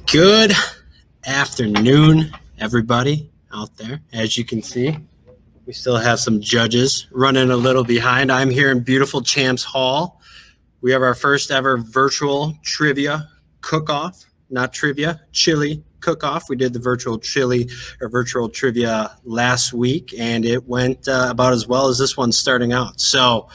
Good afternoon, everybody out there. As you can see, we still have some judges running a little behind. I'm here in beautiful Champs Hall. We have our first ever virtual trivia cook-off, not trivia, chili cook-off. We did the virtual trivia last week, and it went about as well as this one's starting out. So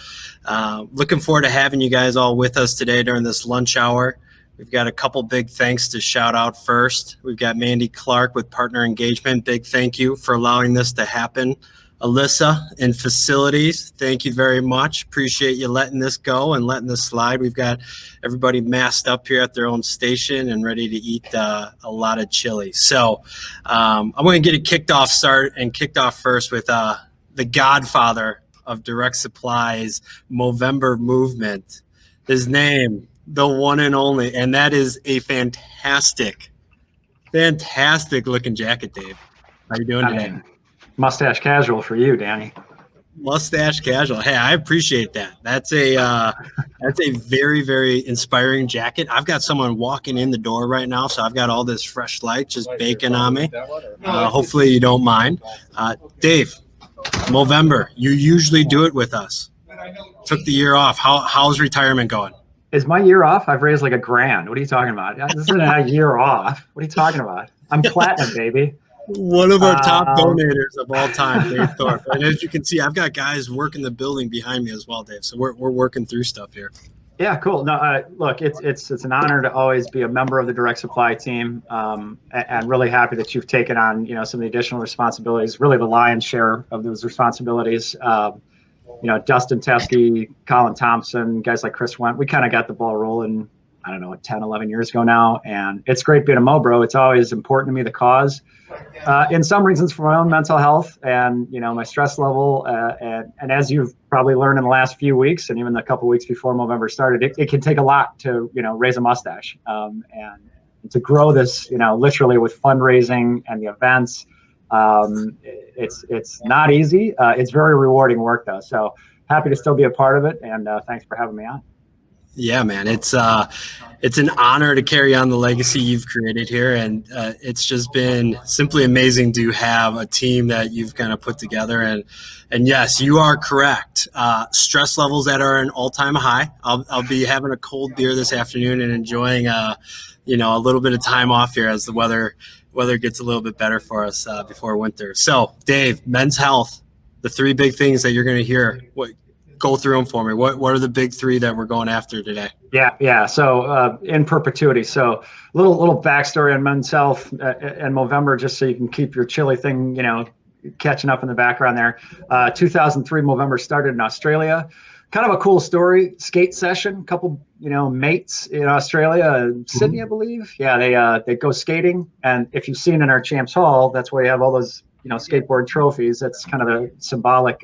looking forward to having you guys all with us today during this lunch hour. We've got a couple big thanks to shout out first. We've got Mandy Clark with Partner Engagement. Big thank you for allowing this to happen. Alyssa in Facilities, thank you very much. Appreciate you letting this go and letting this slide. We've got everybody masked up here at their own station and ready to eat a lot of chili. So I'm going to get it kicked off first with the godfather of Direct Supply's MOvember movement. His name, the one and only, and that is a fantastic looking jacket, Dave. How you doing today? Mustache casual for you, Danny. Mustache casual. Hey, I appreciate that. That's a very, very inspiring jacket. I've got someone walking in the door right now, so I've got all this fresh light just baking on me. Hopefully you don't mind. Dave, MOvember, you usually do it with us. Took the year off. How's retirement going? Is my year off? I've raised like $1,000. What are you talking about? This isn't a year off. What are you talking about? I'm platinum, baby. One of our top donators of all time, Dave Thorpe. And as you can see, I've got guys working the building behind me as well, Dave. So we're working through stuff here. Yeah, cool. No, look, it's an honor to always be a member of the Direct Supply team, and really happy that you've taken on some of the additional responsibilities. Really, the lion's share of those responsibilities. Dustin Teskey, Colin Thompson, guys like Chris Went. We kind of got the ball rolling, I don't know, 10, 11 years ago now. And it's great being a Mo-Bro. It's always important to me, the cause. In some reasons for my own mental health and, my stress level. And as you've probably learned in the last few weeks and even the couple of weeks before MOvember started, it can take a lot to, raise a mustache and to grow this, literally with fundraising and the events. It's not easy. It's very rewarding work though. So happy to still be a part of it. And thanks for having me on. Yeah, man, it's an honor to carry on the legacy you've created here, and it's just been simply amazing to have a team that you've kind of put together. And yes, you are correct. Stress levels that are an all-time high. I'll be having a cold beer this afternoon and enjoying a little bit of time off here as the weather gets a little bit better for us before winter. So, Dave, men's health, the three big things that you're going to hear. Go through them for me. What are the big three that we're going after today? Yeah. So in perpetuity. So little backstory on men's health and MOvember, just so you can keep your chili thing, catching up in the background there. 2003 MOvember started in Australia. Kind of a cool story. Skate session. Couple mates in Australia, Sydney, I believe. Yeah, they go skating, and if you've seen in our Champs Hall, that's where you have all those skateboard trophies. That's kind of a symbolic.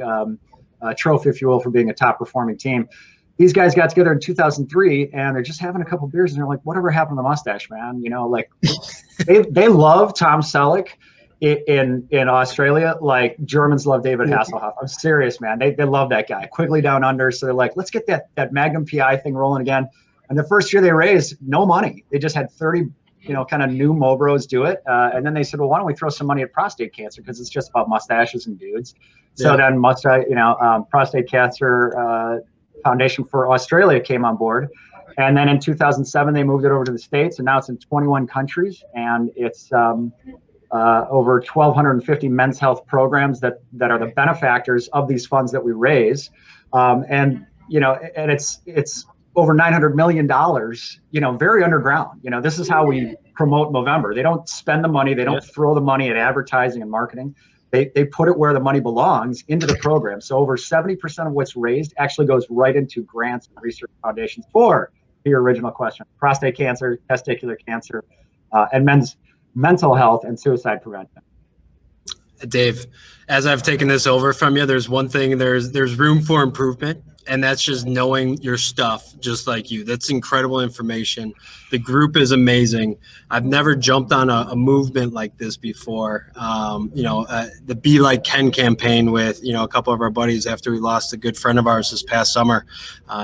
Trophy, if you will, for being a top performing team. These guys got together in 2003 and they're just having a couple beers and they're like, whatever happened to the mustache, man? They love Tom Selleck in Australia, like Germans love David Hasselhoff. I'm serious, man. They love that guy. Quigley Down Under. So they're like, let's get that Magnum PI thing rolling again. And the first year they raised no money. They just had 30 kind of new Mo-Bros do it. And then they said, well, why don't we throw some money at prostate cancer? Because it's just about mustaches and dudes. So then Prostate Cancer Foundation for Australia came on board. And then in 2007, they moved it over to the States. And now it's in 21 countries. And it's over 1,250 men's health programs that are the benefactors of these funds that we raise. And it's over $900 million, very underground. This is how we promote MOvember. They don't spend the money. They don't throw the money at advertising and marketing. They put it where the money belongs, into the program. So over 70% of what's raised actually goes right into grants and research foundations for your original question: prostate cancer, testicular cancer, and men's mental health and suicide prevention. Dave, as I've taken this over from you, there's one thing, there's room for improvement. And that's just knowing your stuff, just like you. That's incredible information. The group is amazing. I've never jumped on a movement like this before. The Be Like Ken campaign with, a couple of our buddies after we lost a good friend of ours this past summer.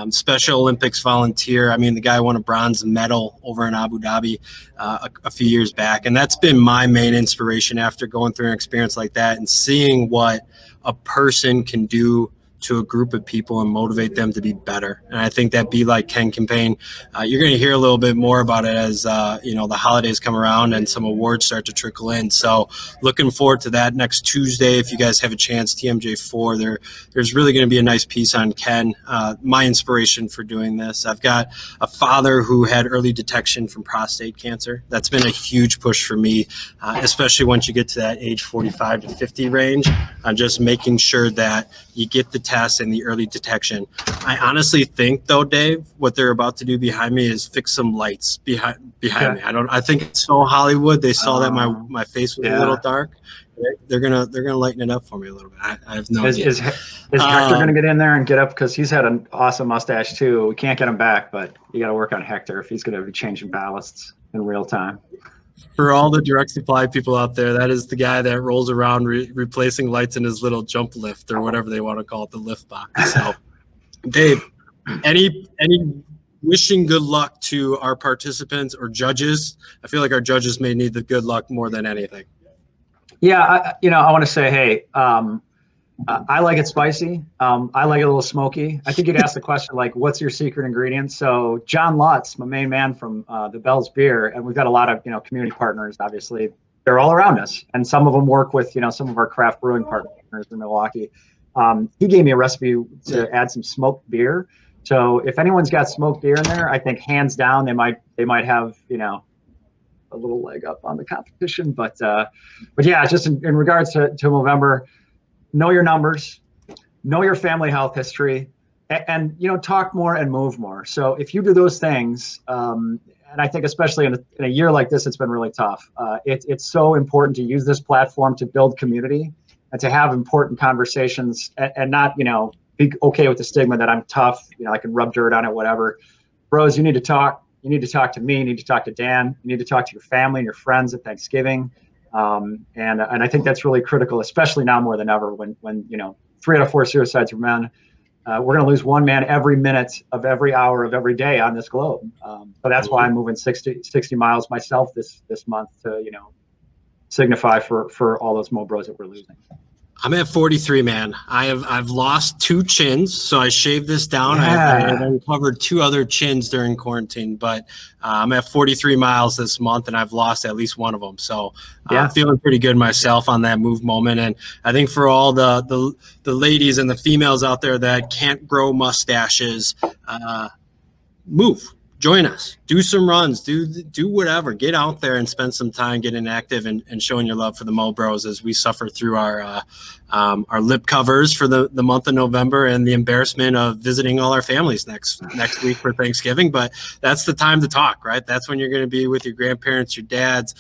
Special Olympics volunteer. I mean, the guy won a bronze medal over in Abu Dhabi a few years back. And that's been my main inspiration after going through an experience like that and seeing what a person can do to a group of people and motivate them to be better. And I think that Be Like Ken campaign, you're going to hear a little bit more about it as, the holidays come around and some awards start to trickle in. So looking forward to that next Tuesday. If you guys have a chance, TMJ4, there's really going to be a nice piece on Ken, my inspiration for doing this. I've got a father who had early detection from prostate cancer. That's been a huge push for me, especially once you get to that age 45 to 50 range, just making sure that you get the test and the early detection. I honestly think, though, Dave, what they're about to do behind me is fix some lights behind me. I think it's so Hollywood. They saw that my face was a little dark. They're gonna lighten it up for me a little bit. I have no idea. Is Hector gonna get in there and get up, because he's had an awesome mustache too? We can't get him back, but you got to work on Hector if he's gonna be changing ballasts in real time. For all the Direct Supply people out there, that is the guy that rolls around replacing lights in his little jump lift or whatever they want to call it, the lift box. So, Dave, any wishing good luck to our participants or judges? I feel like our judges may need the good luck more than anything. Yeah, I want to say, hey, I like it spicy. I like it a little smoky. I think you'd ask the question, like, what's your secret ingredient? So John Lutz, my main man from the Bell's Beer, and we've got a lot of, community partners, obviously. They're all around us. And some of them work with, some of our craft brewing partners in Milwaukee. He gave me a recipe to add some smoked beer. So if anyone's got smoked beer in there, I think hands down they might have, a little leg up on the competition. But yeah, just in regards to Movember, know your numbers, know your family health history, and talk more and move more. So if you do those things, and I think especially in a year like this, it's been really tough. It's so important to use this platform to build community and to have important conversations, and not be okay with the stigma that I'm tough. I can rub dirt on it, whatever. Bros, you need to talk. You need to talk to me. You need to talk to Dan. You need to talk to your family and your friends at Thanksgiving. And I think that's really critical, especially now more than ever, when 3 out of 4 suicides are men. We're going to lose one man every minute of every hour of every day on this globe. So that's why I'm moving 60 miles myself this month to signify for all those Mo Bros that we're losing. I'm at 43, man. I've lost 2 chins, so I shaved this down. Yeah. I've uncovered 2 other chins during quarantine, but I'm at 43 miles this month, and I've lost at least one of them. So I'm feeling pretty good myself on that move moment. And I think for all the ladies and the females out there that can't grow mustaches, move. Join us, do some runs, do whatever, get out there and spend some time getting active and showing your love for the Mo Bros as we suffer through our lip covers for the month of November and the embarrassment of visiting all our families next week for Thanksgiving. But that's the time to talk, right? That's when you're going to be with your grandparents, your dads,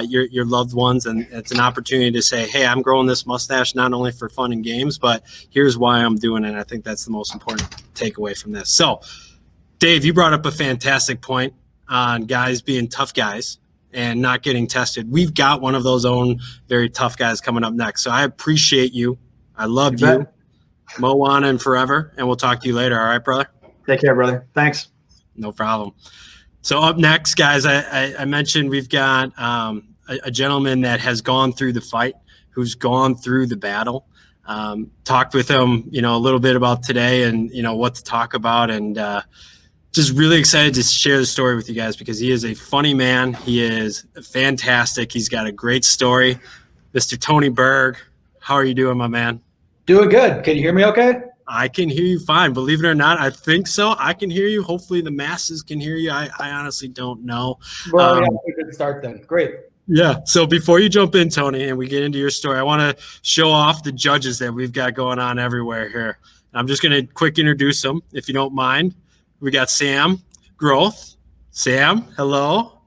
your loved ones. And it's an opportunity to say, hey, I'm growing this mustache, not only for fun and games, but here's why I'm doing it. I think that's the most important takeaway from this. So, Dave, you brought up a fantastic point on guys being tough guys and not getting tested. We've got one of those own very tough guys coming up next. So I appreciate you. I love you. Moana and forever. And we'll talk to you later. All right, brother? Take care, brother. Thanks. No problem. So up next, guys, I mentioned we've got a gentleman that has gone through the fight, who's gone through the battle. Talked with him, a little bit about today and, what to talk about. And, just really excited to share the story with you guys because he is a funny man. He is fantastic. He's got a great story. Mr. Tony Berg, how are you doing, my man? Doing good. Can you hear me okay? I can hear you fine. Believe it or not, I think so. I can hear you. Hopefully the masses can hear you. I honestly don't know. Well, yeah, we can start then. Great. Yeah. So before you jump in, Tony, and we get into your story, I want to show off the judges that we've got going on everywhere here. I'm just going to quick introduce them, if you don't mind. We got Sam Groth. Sam, hello.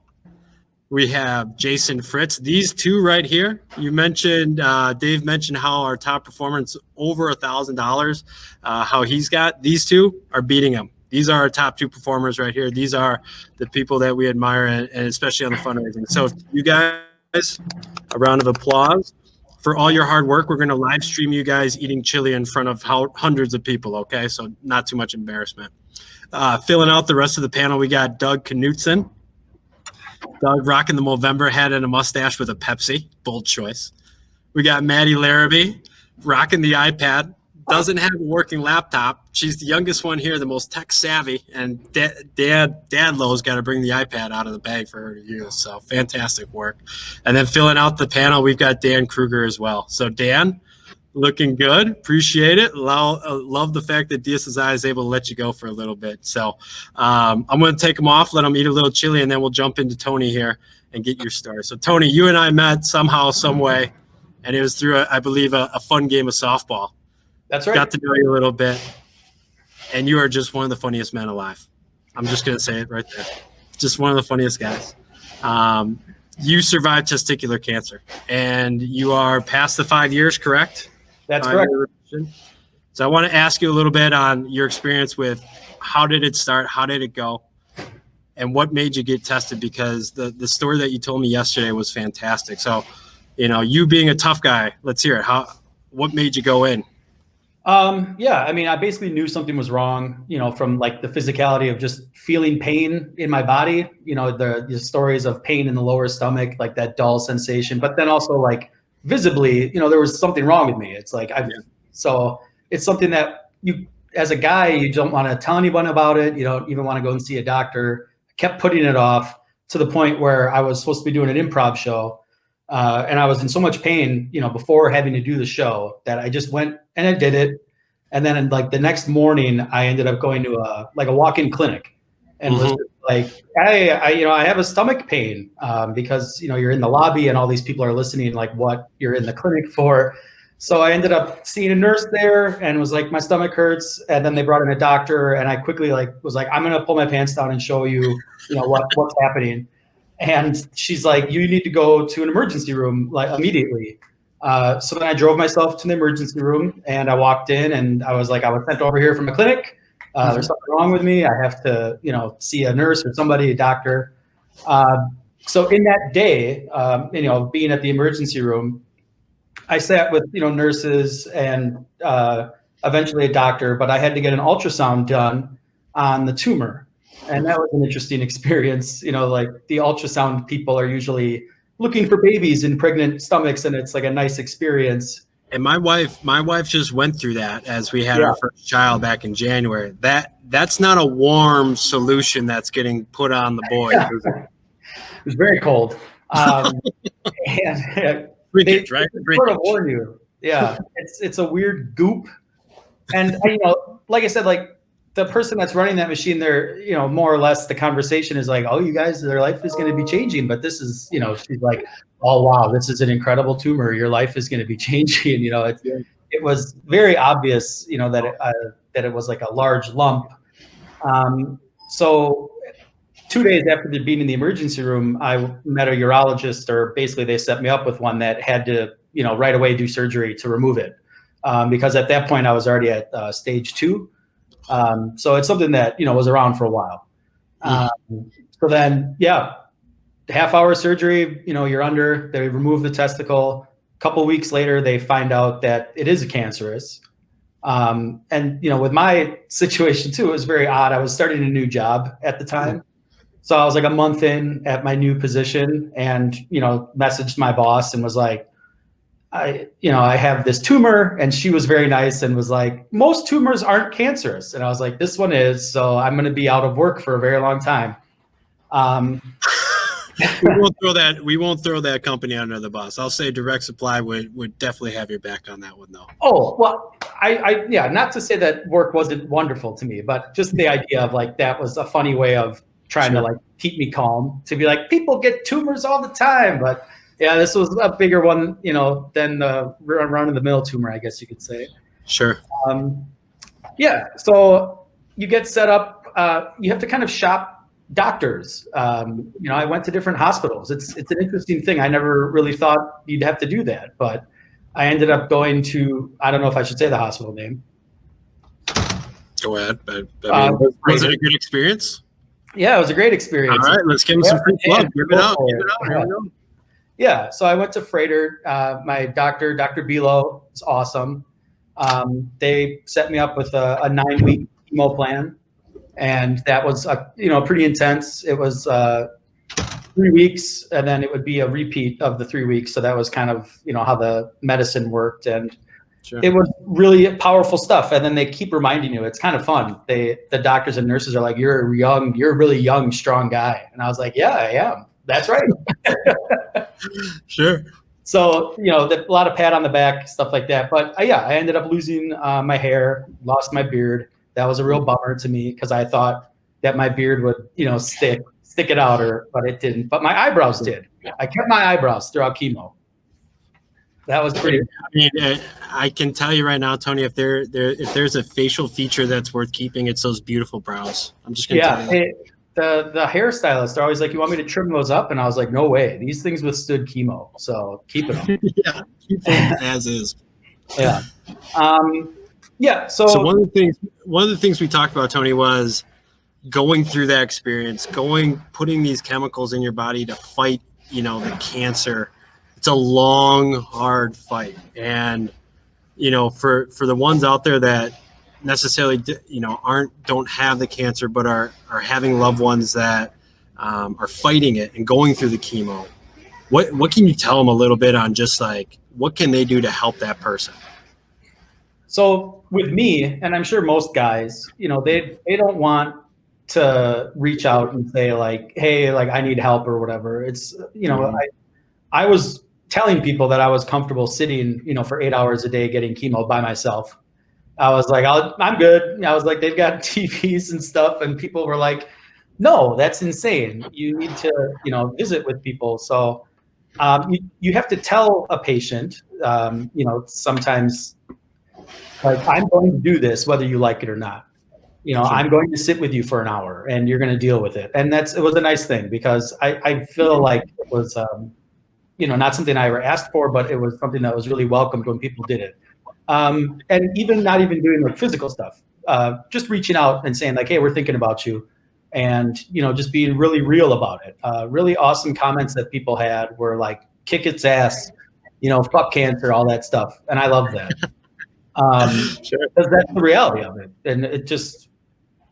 We have Jason Fritz. These two right here, you mentioned, Dave mentioned how our top performance over $1,000, how he's got. These two are beating him. These are our top two performers right here. These are the people that we admire, and especially on the fundraising. So you guys, a round of applause for all your hard work. We're going to live stream you guys eating chili in front of hundreds of people, okay? So not too much embarrassment. Filling out the rest of the panel, we got Doug Knutson. Doug rocking the Movember hat and a mustache with a Pepsi. Bold choice. We got Maddie Larrabee rocking the iPad. Doesn't have a working laptop. She's the youngest one here, the most tech savvy, and Dad Lowe's got to bring the iPad out of the bag for her to use. So fantastic work. And then filling out the panel, we've got Dan Kruger as well. So Dan, looking good. Appreciate it. Love the fact that DSSI is able to let you go for a little bit. So I'm going to take them off, let them eat a little chili, and then we'll jump into Tony here and get your start. So Tony, you and I met somehow, some way, and it was through, I believe, a fun game of softball. That's right. Got to know you a little bit, and you are just one of the funniest men alive. I'm just going to say it right there. Just one of the funniest guys. You survived testicular cancer, and you are past the 5 years, correct? That's correct. So I want to ask you a little bit on your experience with how did it start, how did it go, and what made you get tested, because the story that you told me yesterday was fantastic. So, you being a tough guy, let's hear it. What made you go in? Yeah, I mean, I basically knew something was wrong, from like the physicality of just feeling pain in my body, the stories of pain in the lower stomach, like that dull sensation, but then also like visibly, there was something wrong with me. It's like, so it's something that you, as a guy, you don't want to tell anyone about it. You don't even want to go and see a doctor. I kept putting it off to the point where I was supposed to be doing an improv show. And I was in so much pain, before having to do the show, that I just went and I did it. And then like the next morning, I ended up going to a walk-in clinic, and was like, I have a stomach pain, because, you're in the lobby and all these people are listening, like what you're in the clinic for. So I ended up seeing a nurse there and was like, my stomach hurts. And then they brought in a doctor, and I quickly was like, I'm going to pull my pants down and show you, what's happening. And she's like, you need to go to an emergency room like immediately. So then I drove myself to the emergency room, and I walked in, and I was like, I was sent over here from a clinic. There's something wrong with me. I have to, see a nurse or somebody, a doctor. So in that day, being at the emergency room, I sat with, nurses and eventually a doctor, but I had to get an ultrasound done on the tumor. And that was an interesting experience. Like the ultrasound people are usually looking for babies in pregnant stomachs, and it's like a nice experience. And my wife just went through that as we had our first child back in January. That's not a warm solution that's getting put on the boy. It was very cold. And they sort of warn you. Yeah, it's a weird goop. And like I said, like the person that's running that machine, they're, more or less the conversation is like, oh, you guys, their life is going to be changing. But this is, she's like, oh, wow, this is an incredible tumor. Your life is going to be changing. It was very obvious, that it was like a large lump. So 2 days after being in the emergency room, I met a urologist, or basically they set me up with one that had to, right away do surgery to remove it. Because at that point I was already at stage 2. So it's something that, was around for a while. So then, half-hour surgery, you're under, they remove the testicle. A couple of weeks later, they find out that it is cancerous. And, with my situation too, it was very odd. I was starting a new job at the time. So I was like a month in at my new position, and, messaged my boss and was like, I have this tumor. And she was very nice and was like, most tumors aren't cancerous. And I was like, this one is, so I'm going to be out of work for a very long time. We won't throw that company under the bus. I'll say Direct Supply would definitely have your back on that one, though. Oh, well, not to say that work wasn't wonderful to me, but just the idea of like, that was a funny way of trying to like keep me calm, to be like, people get tumors all the time. But yeah, this was a bigger one, than the run-of-the-mill tumor, I guess you could say. Sure. So you get set up. You have to kind of shop doctors. I went to different hospitals. It's an interesting thing. I never really thought you'd have to do that, but I ended up going to, I don't know if I should say the hospital name. Go ahead. I mean, was it a good experience? Yeah, it was a great experience. All right, let's give him some free love. Give it out. Give it out. Here we go. Yeah, so I went to Freighter. My doctor, Dr. Bilo, is awesome. They set me up with a 9-week chemo plan, and that was pretty intense. It was 3 weeks, and then it would be a repeat of the 3 weeks. So that was kind of how the medicine worked, and sure. It was really powerful stuff. And then they keep reminding you. It's kind of fun. The doctors and nurses are like, you're a really young, strong guy, and I was like, yeah, I am. That's right. Sure. So, a lot of pat on the back, stuff like that. But I ended up losing my hair, lost my beard. That was a real bummer to me because I thought that my beard would, stick it out, but it didn't. But my eyebrows did. I kept my eyebrows throughout chemo. That was pretty. I mean, I can tell you right now, Tony, if there's a facial feature that's worth keeping, it's those beautiful brows. I'm just gonna tell you. The hairstylists are always like, you want me to trim those up? And I was like, no way. These things withstood chemo, so keep it on. Yeah, keep them as is. Yeah. So one of the things we talked about, Tony, was going through that experience, putting these chemicals in your body to fight, the cancer. It's a long, hard fight. And, for the ones out there that necessarily don't have the cancer but are having loved ones that are fighting it and going through the chemo, what can you tell them a little bit on just like what can they do to help that person? So with me, and I'm sure most guys, they don't want to reach out and say like, hey, like I need help or whatever. It's I was telling people that I was comfortable sitting for 8 hours a day getting chemo by myself. I was like, I'm good. I was like, they've got TVs and stuff. And people were like, no, that's insane. You need to, visit with people. So you have to tell a patient, sometimes like, I'm going to do this, whether you like it or not. Sure. I'm going to sit with you for an hour and you're going to deal with it. And it was a nice thing because I feel like it was, not something I ever asked for, but it was something that was really welcomed when people did it. And even not even doing like physical stuff, just reaching out and saying like, hey, we're thinking about you. And, just being really real about it. Really awesome comments that people had were like, kick its ass, fuck cancer, all that stuff. And I love that. Sure. Because that's the reality of it.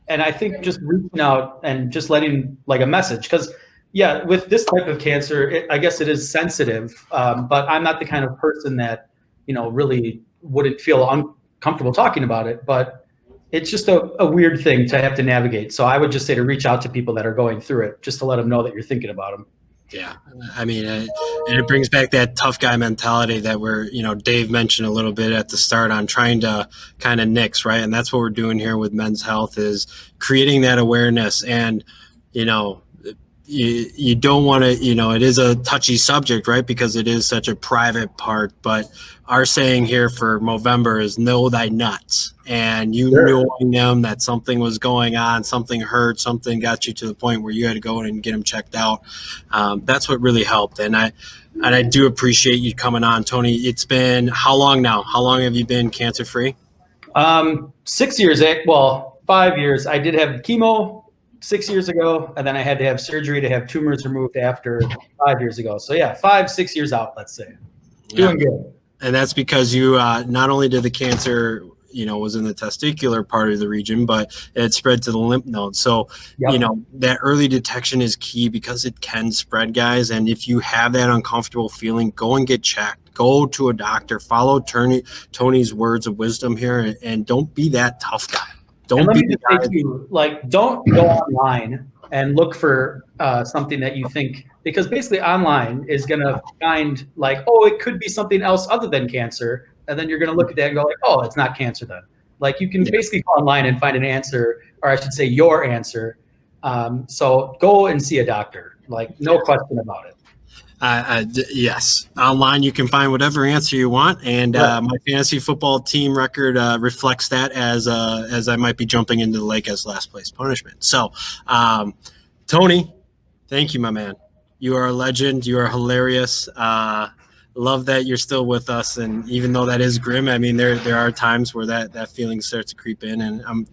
And I think just reaching out and just letting like a message, because with this type of cancer, I guess it is sensitive, but I'm not the kind of person that, really wouldn't feel uncomfortable talking about it, but it's just a weird thing to have to navigate. So I would just say to reach out to people that are going through it, just to let them know that you're thinking about them. Yeah. I mean, and it brings back that tough guy mentality that Dave mentioned a little bit at the start on trying to kind of nix, right? And that's what we're doing here with Men's Health is creating that awareness. And, you don't want to, it is a touchy subject, right? Because it is such a private part, but our saying here for Movember is know thy nuts. And Sure. knowing them that something was going on, something hurt, something got you to the point where you had to go in and get them checked out. That's what really helped. And I do appreciate you coming on, Tony. It's been how long now? How long have you been cancer free? 6 years, 5 years. I did have chemo 6 years ago, and then I had to have surgery to have tumors removed after 5 years ago. So 5-6 years out, let's say. Doing good. And that's because you not only did the cancer, was in the testicular part of the region, but it spread to the lymph nodes. So, Yep. That early detection is key because it can spread, guys. And if you have that uncomfortable feeling, go and get checked. Go to a doctor. Follow Tony's words of wisdom here, and don't be that tough guy. Don't be the guy. Don't go online and look for something that you think, because basically online is going to find like, oh, it could be something else other than cancer. And then you're going to look at that and go like, oh, it's not cancer then. Like you can basically go online and find an answer, or I should say your answer. So go and see a doctor, like no question about it. Yes. Online, you can find whatever answer you want. And my fantasy football team record reflects that as I might be jumping into the lake as last place punishment. So Tony, thank you, my man. You are a legend. You are hilarious. Love that you're still with us, and even though that is grim, I mean, there are times where that feeling starts to creep in, and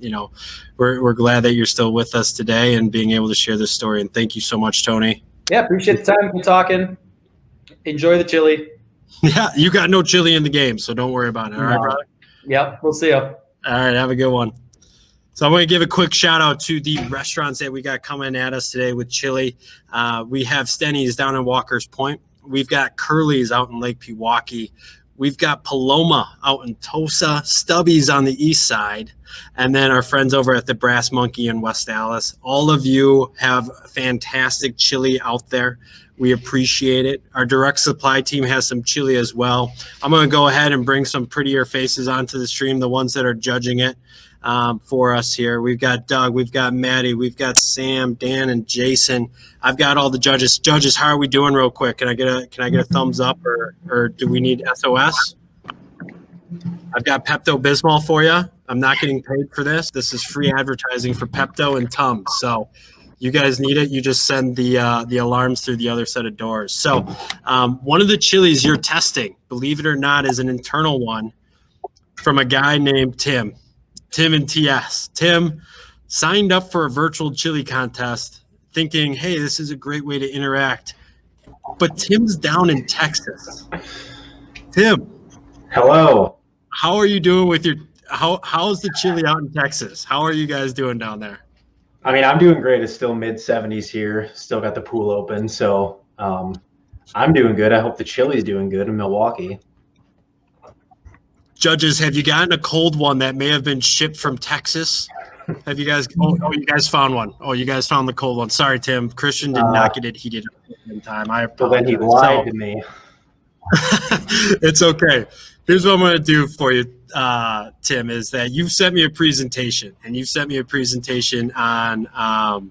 we're glad that you're still with us today and being able to share this story. And thank you so much, Tony. Yeah, appreciate the time. We're talking. Enjoy the chili. Yeah, you got no chili in the game, so don't worry about it. All right, brother? Yep, we'll see you. All right, have a good one. So I want to give a quick shout out to the restaurants that we got coming at us today with chili. We have Stenny's down in Walker's Point. We've got Curly's out in Lake Pewaukee. We've got Paloma out in Tosa, Stubby's on the east side, and then our friends over at the Brass Monkey in West Dallas. All of you have fantastic chili out there. We appreciate it. Our Direct Supply team has some chili as well. I'm going to go ahead and bring some prettier faces onto the stream, the ones that are judging it for us here. We've got Doug, we've got Maddie, we've got Sam, Dan, and Jason. I've got all the judges. Judges, how are we doing real quick? Can I get a thumbs up or do we need SOS? I've got Pepto-Bismol for you. I'm not getting paid for this. This is free advertising for Pepto and Tums. So you guys need it. You just send the alarms through the other set of doors. So one of the chilies you're testing, believe it or not, is an internal one from a guy named Tim and TS. Tim signed up for a virtual chili contest thinking, hey, this is a great way to interact. But Tim's down in Texas. Tim. Hello. How are you doing with your how's the chili out in Texas? How are you guys doing down there? I mean, I'm doing great. It's still mid-70s here. Still got the pool open. So I'm doing good. I hope the chili's doing good in Milwaukee. Judges, have you gotten a cold one that may have been shipped from Texas? Have you guys? Oh, you guys found one. Oh, you guys found the cold one. Sorry, Tim. Christian did not get it. He did it in time. I apologize. Well, then he lied to me. It's okay. Here's what I'm going to do for you, Tim, is that you've sent me a presentation, and you've sent me a presentation on how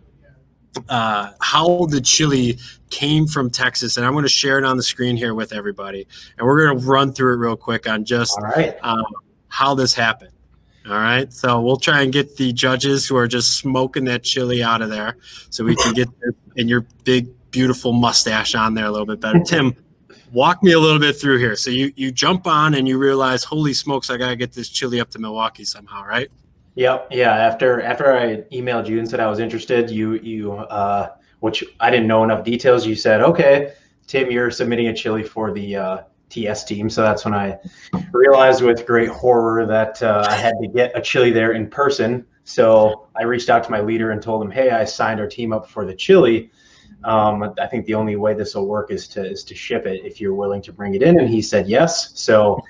the chili came from Texas, and I'm going to share it on the screen here with everybody, and we're going to run through it real quick on just how this happened. All right, so we'll try and get the judges who are just smoking that chili out of there so we can get this and your big, beautiful mustache on there a little bit better. Tim, walk me a little bit through here. So you jump on and you realize, holy smokes, I got to get this chili up to Milwaukee somehow, right? Yep. Yeah. After I emailed you and said I was interested, you which I didn't know enough details. You said, okay, Tim, you're submitting a chili for the TS team. So that's when I realized with great horror that I had to get a chili there in person. So I reached out to my leader and told him, hey, I signed our team up for the chili. I think the only way this will work is to ship it if you're willing to bring it in. And he said yes. So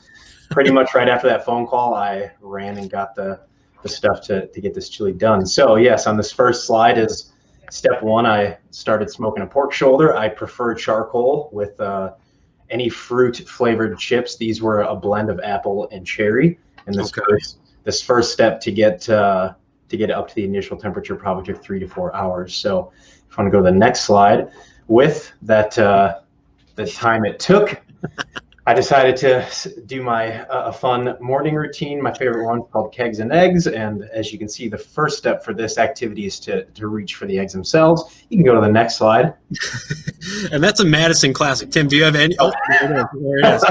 pretty much right after that phone call, I ran and got the stuff to get this chili done. So yes, on this first slide is step one. I started smoking a pork shoulder. I prefer charcoal with any fruit flavored chips. These were a blend of apple and cherry. And this first step to get it up to the initial temperature probably took 3 to 4 hours. So if I want to go to the next slide, with that the time it took, I decided to do my a fun morning routine. My favorite one called Kegs and Eggs. And as you can see, the first step for this activity is to reach for the eggs themselves. You can go to the next slide. And that's a Madison classic. Tim, do you have any? Oh, there it is.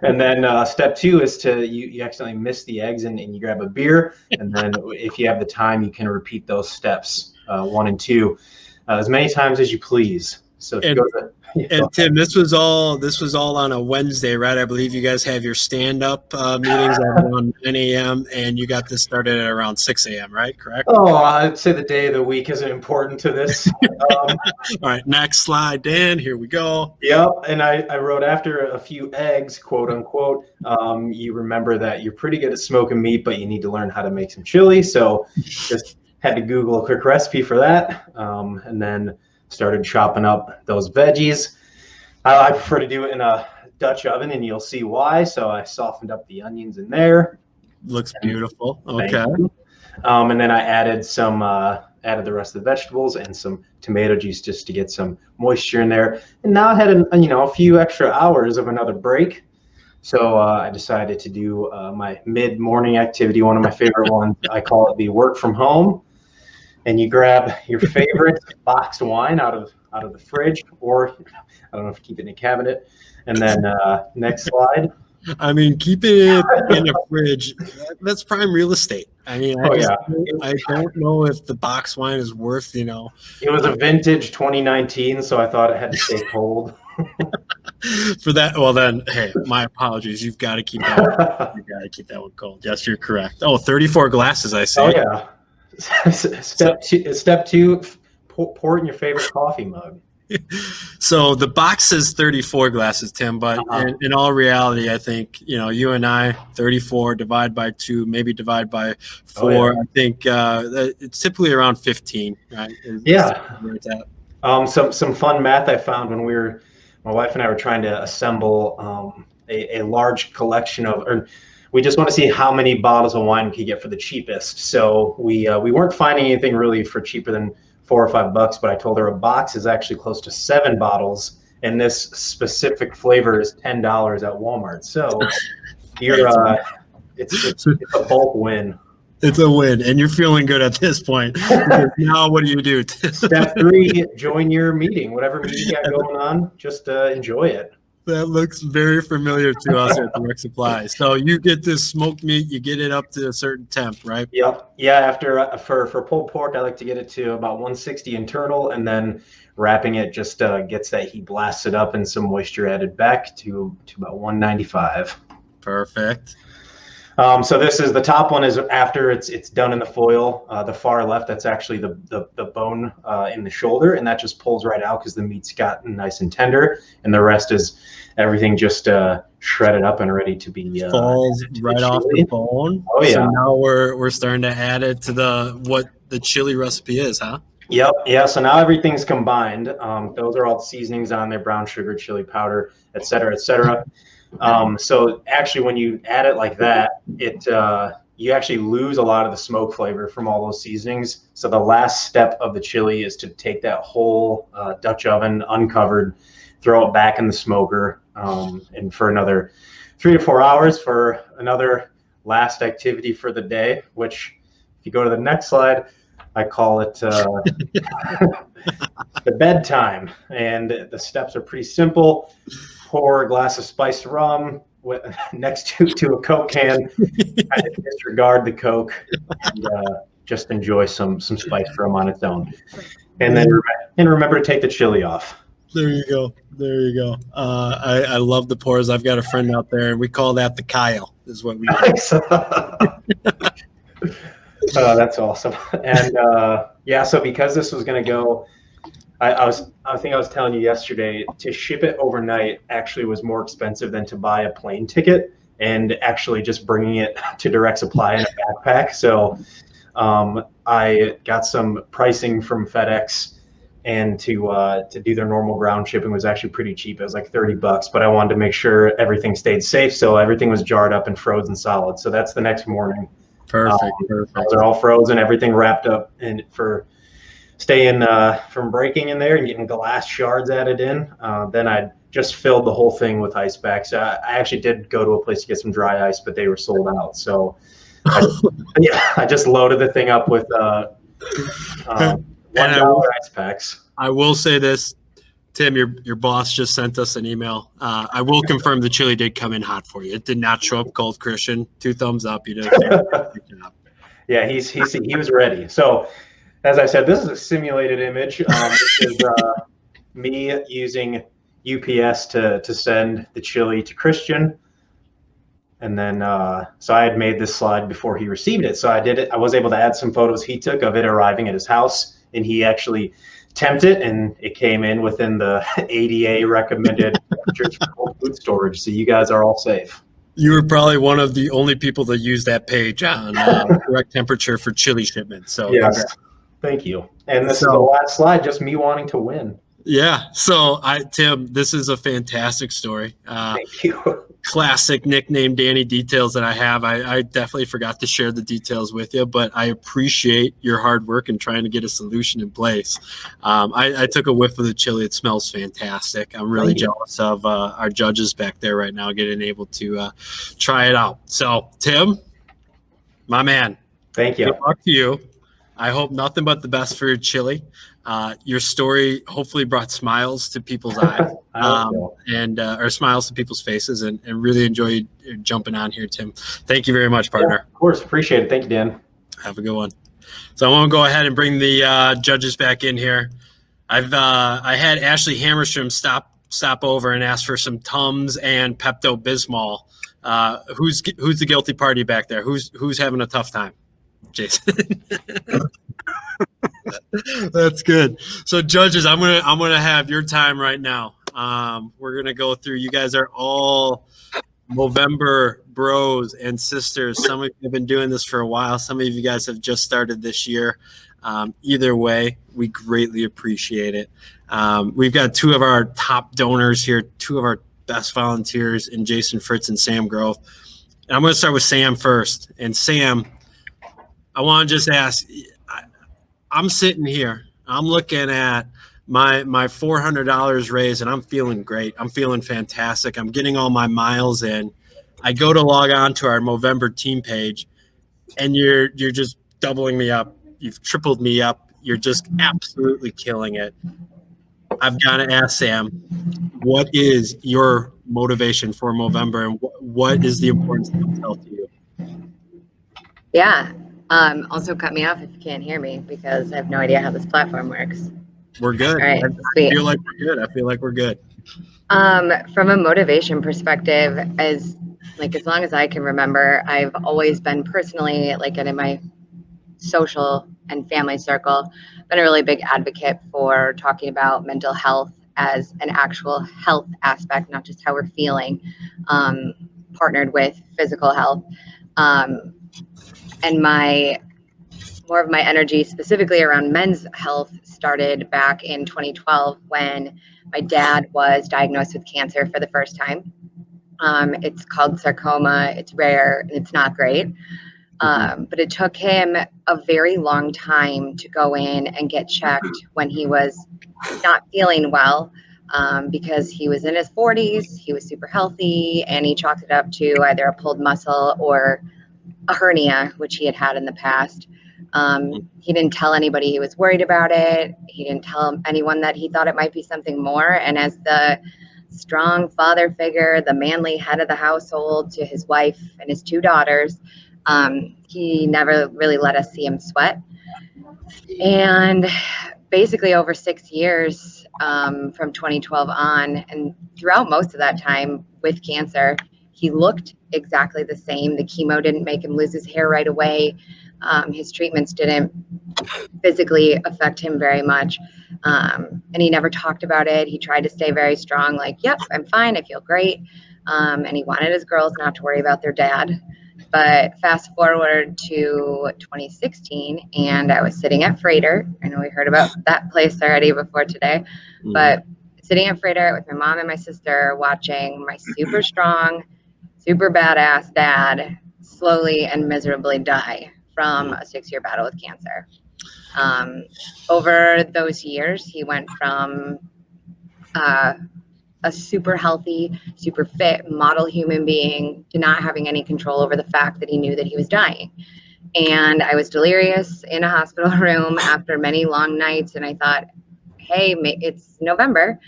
And then step two is you accidentally miss the eggs and you grab a beer. And then if you have the time, you can repeat those steps 1 and 2 as many times as you please. So if you go to and Tim, this was all on a Wednesday, right? I believe you guys have your stand-up meetings at around 9 a.m. and you got this started at around 6 a.m., right? Correct? Oh, I'd say the day of the week isn't important to this. All right, next slide, Dan. Here we go. Yep, and I wrote after a few eggs, quote unquote, you remember that you're pretty good at smoking meat, but you need to learn how to make some chili. So just had to Google a quick recipe for that, and then started chopping up those veggies. I prefer to do it in a Dutch oven, and you'll see why. So I softened up the onions in there. Looks beautiful. Okay. And then I added added the rest of the vegetables and some tomato juice just to get some moisture in there. And now I had a few extra hours of another break. So I decided to do my mid-morning activity, one of my favorite ones. I call it the work from home. and you grab your favorite boxed wine out of the fridge, or I don't know if you keep it in a cabinet. And then next slide. I mean, keeping it in a fridge, that's prime real estate. I mean, I don't know if the box wine is worth, It was a vintage 2019, so I thought it had to stay cold. For that. Well, then, hey, my apologies. You've got to keep that one. You got to keep that one cold. Yes, you're correct. Oh, 34 glasses, I see. Oh, yeah. Step two, pour it in your favorite coffee mug. So the box says 34 glasses, Tim, but in all reality, I think, you and I, 34 divide by 2, maybe divide by 4. Oh, yeah. I think it's typically around 15, right? Yeah. Some fun math I found when my wife and I were trying to assemble a large collection or we just want to see how many bottles of wine we could get for the cheapest. So we weren't finding anything really for cheaper than $4 or $5, but I told her a box is actually close to 7 bottles, and this specific flavor is $10 at Walmart. So it's a bulk win. It's a win, and you're feeling good at this point. Now, what do? Step 3: join your meeting, whatever meeting you got going on. Just enjoy it. That looks very familiar to us at Direct Supply. So you get this smoked meat, you get it up to a certain temp, right? Yep. Yeah. After for pulled pork, I like to get it to about 160 internal, and then wrapping it just gets that heat blasted up and some moisture added back to about 195. Perfect. So this is the top one is after it's done in the foil. The far left, that's actually the bone in the shoulder, and that just pulls right out because the meat's gotten nice and tender, and the rest is everything just shredded up and ready to be falls right off the bone. Oh yeah. So now we're starting to add it to what the chili recipe is, huh? Yep. Yeah. So now everything's combined. Those are all the seasonings on there: brown sugar, chili powder, et cetera, et cetera. So actually, when you add it like that, you actually lose a lot of the smoke flavor from all those seasonings. So the last step of the chili is to take that whole Dutch oven uncovered, throw it back in the smoker, and for another 3 to 4 hours for another last activity for the day, which if you go to the next slide, I call it the bedtime. And the steps are pretty simple. Pour a glass of spiced rum next to a Coke can. Kind of disregard the Coke and just enjoy some spiced rum on its own. And then remember to take the chili off. There you go. I love the pours. I've got a friend out there, and we call that the Kyle, is what we call it. That's awesome. And so because this was going to go, I think I was telling you yesterday, to ship it overnight actually was more expensive than to buy a plane ticket and actually just bringing it to Direct Supply in a backpack. So I got some pricing from FedEx, and to do their normal ground shipping was actually pretty cheap. It was like $30, but I wanted to make sure everything stayed safe, so everything was jarred up and frozen solid. So that's the next morning. Perfect. Those are all frozen, everything wrapped up, and for staying from breaking in there and getting glass shards added in. Then I just filled the whole thing with ice packs. I actually did go to a place to get some dry ice, but they were sold out. So I just loaded the thing up with $1 ice packs. I will say this, Tim, your boss just sent us an email. I will confirm the chili did come in hot for you. It did not show up cold, Christian. 2 thumbs up. You did a fantastic job. Yeah, he was ready. So, as I said, this is a simulated image. This is me using UPS to send the chili to Christian. And then, so I had made this slide before he received it. So I did it. I was able to add some photos he took of it arriving at his house, and he actually temped it, and it came in within the ADA recommended temperatures for cold food storage. So you guys are all safe. You were probably one of the only people that used that page on correct temperature for chili shipments. So yes. Thank you. And this is the last slide, just me wanting to win. Yeah. So Tim, this is a fantastic story. Thank you. Classic nickname Danny details that I have. I definitely forgot to share the details with you, but I appreciate your hard work in trying to get a solution in place. I took a whiff of the chili. It smells fantastic. I'm really jealous of our judges back there right now getting able to try it out. So Tim, my man. Thank you. Good luck to you. I hope nothing but the best for your chili. Your story hopefully brought smiles to people's eyes, I hope so. and or smiles to people's faces, and really enjoyed jumping on here, Tim. Thank you very much, partner. Yeah, of course, appreciate it. Thank you, Dan. Have a good one. So I want to go ahead and bring the judges back in here. I had Ashley Hammerstrom stop over and ask for some Tums and Pepto-Bismol. Who's the guilty party back there? Who's having a tough time? Jason. That's good. So judges, I'm gonna have your time right now. We're gonna go through. You guys are all Movember bros and sisters. Some of you have been doing this for a while. Some of you guys have just started this year. Either way, we greatly appreciate it. We've got two of our top donors here, two of our best volunteers in Jason Fritz and Sam Grove. And I'm going to start with Sam first. And Sam, I want to just ask, I'm sitting here, I'm looking at my $400 raise, and I'm feeling great. I'm feeling fantastic. I'm getting all my miles in. I go to log on to our MOvember team page, and you're just doubling me up. You've tripled me up. You're just absolutely killing it. I've got to ask Sam, what is your motivation for Movember, and what is the importance of health to you? Yeah. Also cut me off if you can't hear me, because I have no idea how this platform works. We're good. All right, I feel like we're good. I feel like we're good. From a motivation perspective, as long as I can remember, I've always been personally, and in my social and family circle, been a really big advocate for talking about mental health as an actual health aspect, not just how we're feeling, partnered with physical health. And more of my energy specifically around men's health started back in 2012 when my dad was diagnosed with cancer for the first time. It's called sarcoma. It's rare and it's not great. But it took him a very long time to go in and get checked when he was not feeling well, because he was in his 40s, he was super healthy, and he chalked it up to either a pulled muscle or a hernia, which he had had in the past. He didn't tell anybody he was worried about it. He didn't tell anyone that he thought it might be something more. And as the strong father figure, the manly head of the household to his wife and his two daughters, he never really let us see him sweat. And basically over 6 years, from 2012 on, and throughout most of that time with cancer, he looked exactly the same. The chemo didn't make him lose his hair right away. His treatments didn't physically affect him very much. And he never talked about it. He tried to stay very strong, like, yep, I'm fine, I feel great. And he wanted his girls not to worry about their dad. But fast forward to 2016, and I was sitting at Freighter. I know we heard about that place already before today, but sitting at Freighter with my mom and my sister, watching my super strong, super badass dad slowly and miserably die from a 6-year battle with cancer. Over those years, he went from a super healthy, super fit model human being to not having any control over the fact that he knew that he was dying. And I was delirious in a hospital room after many long nights. And I thought, hey, it's November.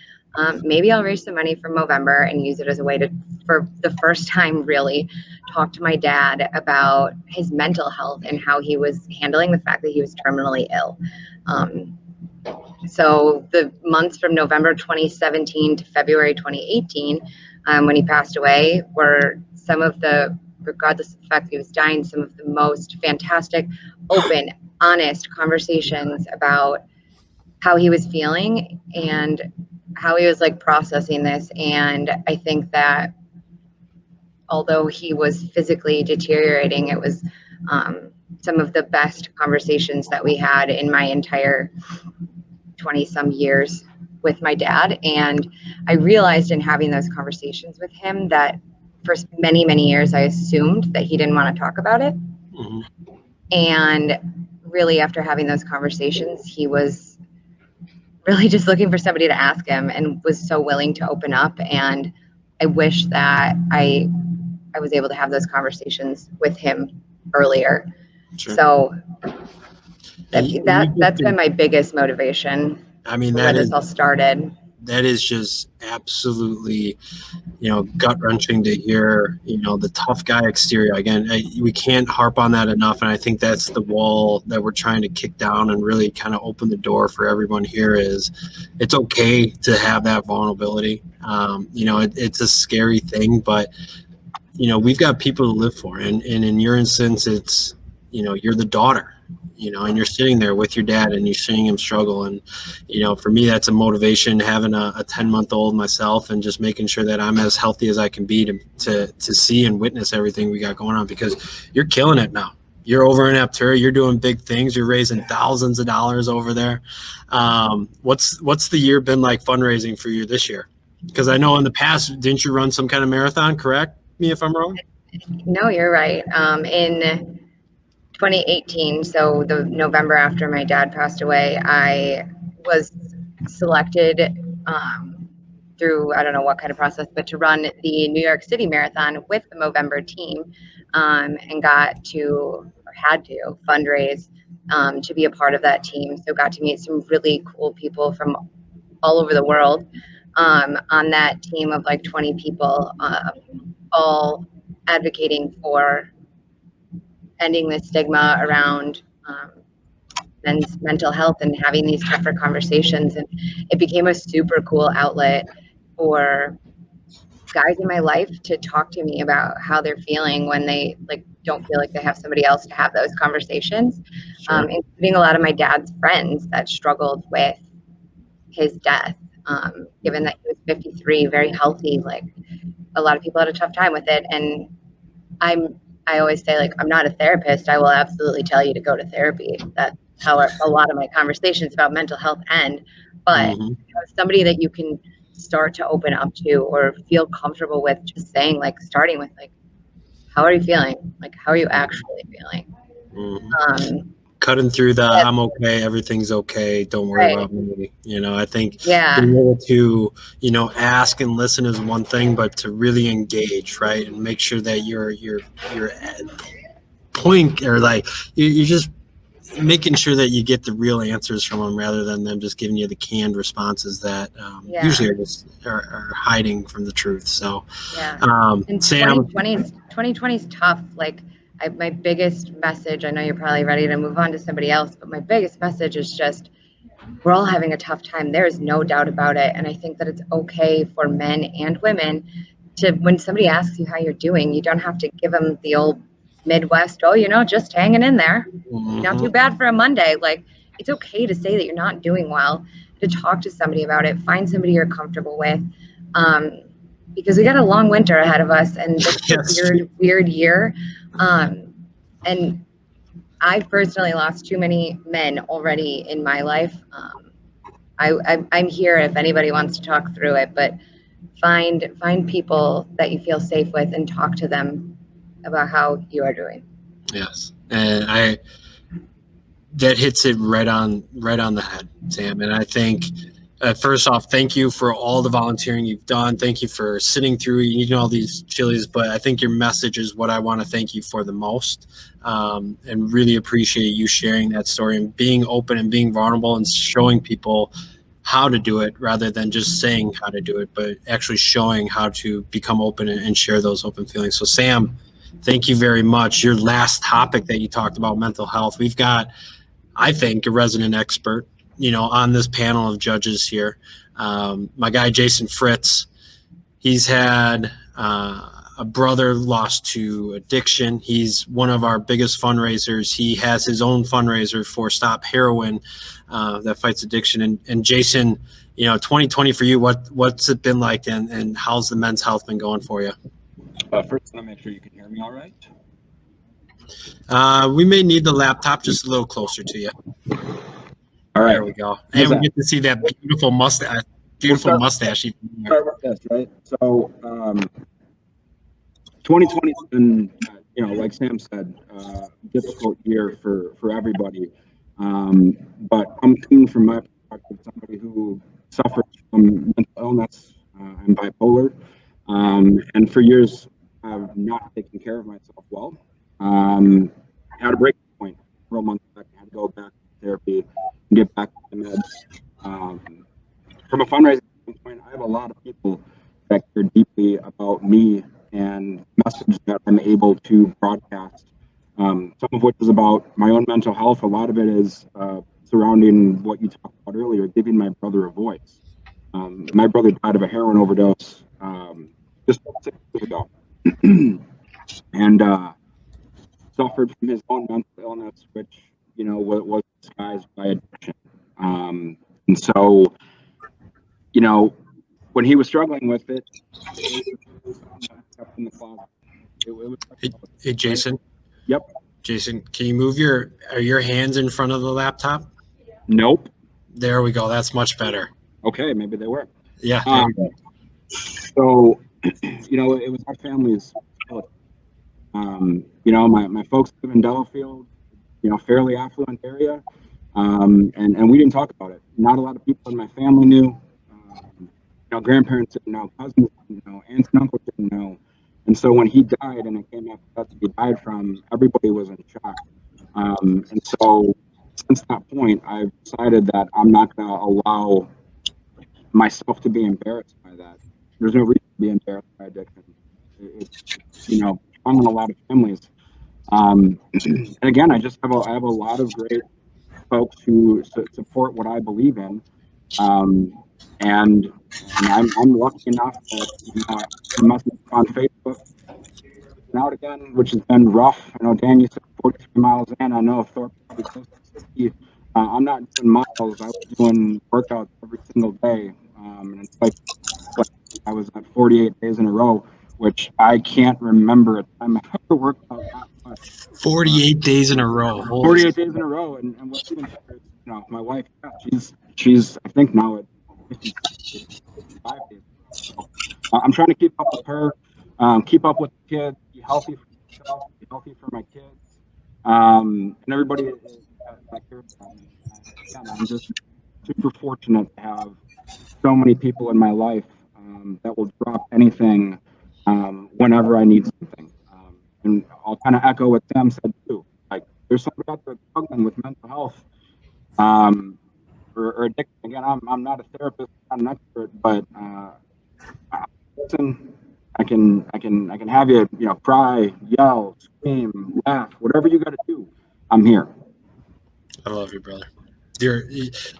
Maybe I'll raise some money for Movember and use it as a way to, for the first time, really talk to my dad about his mental health and how he was handling the fact that he was terminally ill. So the months from November 2017 to February 2018, when he passed away, were some of the, regardless of the fact that he was dying, some of the most fantastic, open, honest conversations about how he was feeling and how he was processing this. And I think that although he was physically deteriorating, it was some of the best conversations that we had in my entire 20-some years with my dad. And I realized in having those conversations with him that for many, many years, I assumed that he didn't want to talk about it. And really, after having those conversations, he was really just looking for somebody to ask him and was so willing to open up. And I wish that I was able to have those conversations with him earlier. Sure. So That's been my biggest motivation. I mean, where this all started. That is just absolutely, gut wrenching to hear, the tough guy exterior. Again, we can't harp on that enough. And I think that's the wall that we're trying to kick down and really kind of open the door for everyone here is it's okay to have that vulnerability. It's a scary thing, but, we've got people to live for. And in your instance, it's, you're the daughter. And you're sitting there with your dad and you're seeing him struggle. And, for me, that's a motivation having a 10-month-old myself and just making sure that I'm as healthy as I can be to see and witness everything we got going on, because you're killing it now. You're over in Aptura. You're doing big things. You're raising thousands of dollars over there. What's the year been like fundraising for you this year? Because I know in the past, didn't you run some kind of marathon? Correct me if I'm wrong. No, you're right. In 2018, so the November after my dad passed away, I was selected through, I don't know what kind of process, but to run the New York City Marathon with the MOvember team, and got to, or had to, fundraise to be a part of that team. So got to meet some really cool people from all over the world on that team of like 20 people, all advocating for ending the stigma around men's mental health and having these tougher conversations. And it became a super cool outlet for guys in my life to talk to me about how they're feeling when they don't feel like they have somebody else to have those conversations. Sure. Including a lot of my dad's friends that struggled with his death. Given that he was 53, very healthy, a lot of people had a tough time with it. And I always say, I'm not a therapist. I will absolutely tell you to go to therapy. That's how a lot of my conversations about mental health end. But somebody that you can start to open up to or feel comfortable with, just saying, starting with, how are you feeling? How are you actually feeling? Cutting through the I'm okay, everything's okay, don't worry about me. I think being able to, ask and listen is one thing, but to really engage, right, and make sure that you're at point, or you're just making sure that you get the real answers from them rather than them just giving you the canned responses that usually are hiding from the truth. So, and Sam, 2020 is tough. My biggest message, I know you're probably ready to move on to somebody else, but my biggest message is just, we're all having a tough time. There is no doubt about it. And I think that it's okay for men and women to, when somebody asks you how you're doing, you don't have to give them the old Midwest, just hanging in there. Not too bad for a Monday. It's okay to say that you're not doing well, to talk to somebody about it, find somebody you're comfortable with. Because we got a long winter ahead of us, and this is a weird year. And I've personally lost too many men already in my life. I'm here if anybody wants to talk through it, but find people that you feel safe with and talk to them about how you are doing. Yes, and that hits it right on the head, Sam. And I think, first off, thank you for all the volunteering you've done. Thank you for sitting through eating all these chilies. But I think your message is what I want to thank you for the most, and really appreciate you sharing that story and being open and being vulnerable and showing people how to do it rather than just saying how to do it, but actually showing how to become open and share those open feelings. So, Sam, thank you very much. Your last topic that you talked about, mental health. We've got, I think, a resident expert, on this panel of judges here. My guy, Jason Fritz, he's had a brother lost to addiction. He's one of our biggest fundraisers. He has his own fundraiser for Stop Heroin that fights addiction. And Jason, 2020 for you, what's it been like, and how's the men's health been going for you? First, I want to make sure you can hear me all right. We may need the laptop just a little closer to you. All right. There we go. And we get to see that beautiful mustache. Mustache. Yes, right. So, 2020 has been, like Sam said, difficult year for everybody. But I'm coming from my perspective, somebody who suffers from mental illness. I'm bipolar, and for years I've not taken care of myself well. At a breaking point, several months back, I had to go back and get back to the meds. From a fundraising standpoint, I have a lot of people that care deeply about me and the message that I'm able to broadcast. Some of which is about my own mental health. A lot of it is surrounding what you talked about earlier, giving my brother a voice. My brother died of a heroin overdose just 6 years ago, and suffered from his own mental illness, which was disguised by addiction. And so, when he was struggling with it, it was something that was kept in the closet. It was Hey, Jason. Yep. Jason, can you move are your hands in front of the laptop? Nope. There we go. That's much better. Okay, maybe they were. Yeah. So, it was our family's. My folks live in Delafield, fairly affluent area, and we didn't talk about it. Not a lot of people in my family knew. Grandparents didn't know, cousins didn't know, aunts and uncles didn't know. And so when he died, and it came out that he died from, everybody was in shock. And so since that point, I've decided that I'm not going to allow myself to be embarrassed by that. There's no reason to be embarrassed by addiction. It's, strong in a lot of families. And again, I have a lot of great folks who support what I believe in. And I'm lucky enough that I message on Facebook out again, which has been rough. I know, Dan, you said 43 miles in. I know Thorpe probably close to 60. I'm not doing miles. I was doing workouts every single day. And it's like I was at 48 days in a row, which I can't remember a time I ever worked out that much. 48 days in a row. 48 days in a row. And what's even better is, my wife, she's I think now at 55 days. So, I'm trying to keep up with her, keep up with the kids, be healthy for myself, be healthy for my kids, and everybody that cares about me. Again, I'm just super fortunate to have so many people in my life that will drop anything whenever I need something. And I'll kind of echo what Sam said too. Like, there's somebody out there struggling with mental health or addiction. Again, I'm not a therapist, I'm not an expert, but listen, I can have you, cry, yell, scream, laugh, whatever you got to do. I'm here. I love you, brother.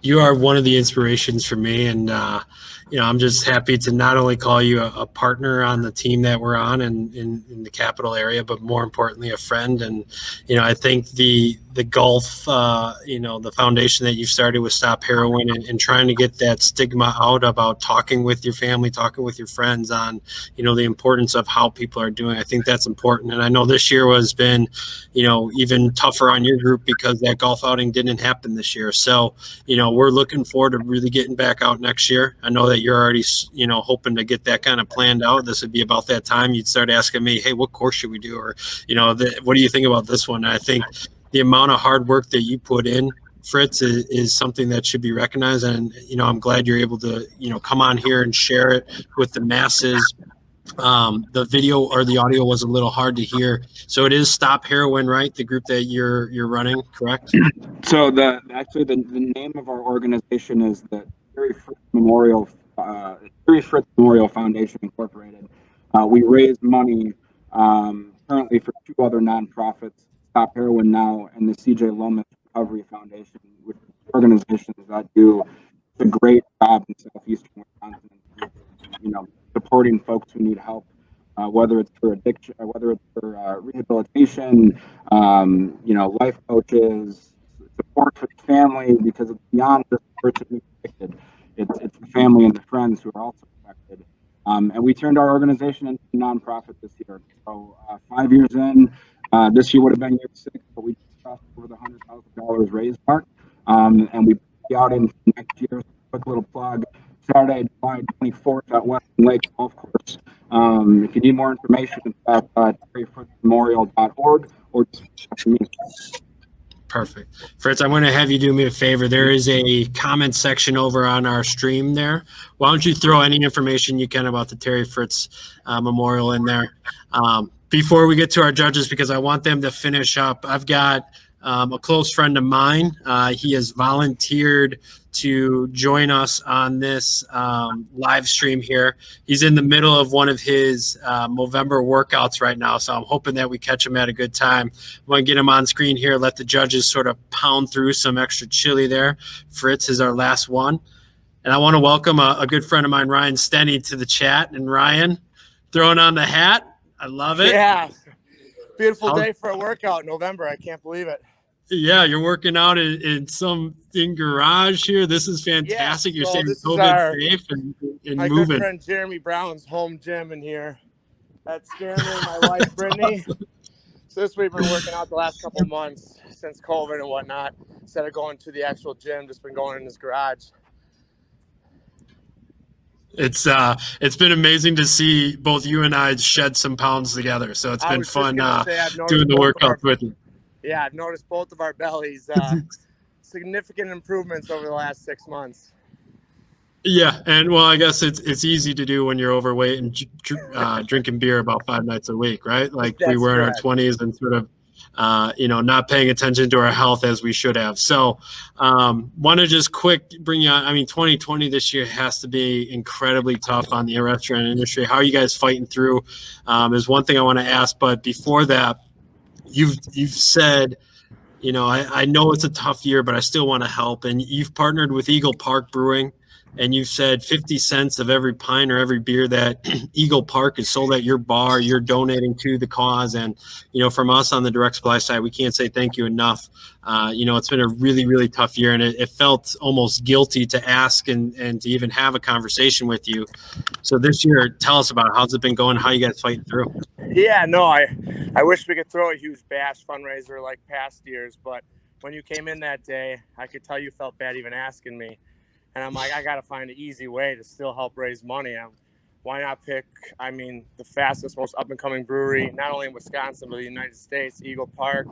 You are one of the inspirations for me, and I'm just happy to not only call you a partner on the team that we're on in the capital area, but more importantly, a friend. And I think the golf, the foundation that you've started with Stop Heroin and trying to get that stigma out about talking with your family, talking with your friends on, the importance of how people are doing. I think that's important. And I know this year has been, even tougher on your group because that golf outing didn't happen this year. So, we're looking forward to really getting back out next year. I know that you're already, hoping to get that kind of planned out. This would be about that time you'd start asking me, hey, what course should we do? Or, what do you think about this one? And I think the amount of hard work that you put in, Fritz, is something that should be recognized. And, I'm glad you're able to, come on here and share it with the masses. The video or the audio was a little hard to hear. So it is Stop Heroin, right? The group that you're running, correct? So the name of our organization is the Terry Fritz Memorial Foundation Incorporated. We raise money currently for two other nonprofits, Stop Heroin Now and the CJ Lomas Recovery Foundation, which are organizations that do a great job in southeastern Wisconsin, supporting folks who need help, whether it's for addiction, whether it's for rehabilitation, life coaches, support for the family, because it's beyond just the person who's addicted. It's the family and the friends who are also affected. And we turned our organization into a nonprofit this year. So 5 years in, this year would have been year 6, but we just crossed over the $100,000 raised mark. And we be out in next year. Quick little plug. Saturday, July 24th at Western Lake Golf Course. If you need more information about terryfritzmemorial.org or just talk to me. Perfect. Fritz, I'm going to have you do me a favor. There is a comment section over on our stream there. Why don't you throw any information you can about the Terry Fritz Memorial in there before we get to our judges, because I want them to finish up. I've got a close friend of mine. He has volunteered to join us on this live stream here. He's in the middle of one of his Movember workouts right now, so I'm hoping that we catch him at a good time. I want to get him on screen here, let the judges sort of pound through some extra chili there. Fritz is our last one. And I want to welcome a good friend of mine, Ryan Stenny, to the chat. And Ryan, throwing on the hat. I love it. Yeah. Beautiful day for a workout in November. I can't believe it. Yeah, you're working out in some garage here. This is fantastic. Yeah, You're staying this COVID is safe and my moving. good friend Jeremy Brown's home gym in here. That's Jeremy and my wife Brittany. So this we've been working out the last couple months since COVID and whatnot. Instead of going to the actual gym, just been going in his garage. It's been amazing to see both you and I shed some pounds together. So it's been fun doing the workouts with you. Yeah, I've noticed both of our bellies significant improvements over the last 6 months. Yeah, and well, I guess it's easy to do when you're overweight and drinking beer about 5 nights a week, right? Like we were in our 20s and sort of not paying attention to our health as we should have. So want to just quick bring you on. I mean, 2020 this year has to be incredibly tough on the restaurant industry. How are you guys fighting through is one thing I want to ask. But before that, you've said, I know it's a tough year, but I still want to help. And you've partnered with Eagle Park Brewing. And you've said 50 cents of every pint or every beer that Eagle Park is sold at your bar, you're donating to the cause. And, from us on the Direct Supply side, we can't say thank you enough. It's been a really, really tough year, and it felt almost guilty to ask and to even have a conversation with you. So this year, tell us about it. How's it been going? How you guys fighting through? Yeah, no, I wish we could throw a huge bash fundraiser like past years, but when you came in that day, I could tell you felt bad even asking me. And I'm like, I got to find an easy way to still help raise money. Why not pick, the fastest, most up-and-coming brewery, not only in Wisconsin, but the United States, Eagle Park.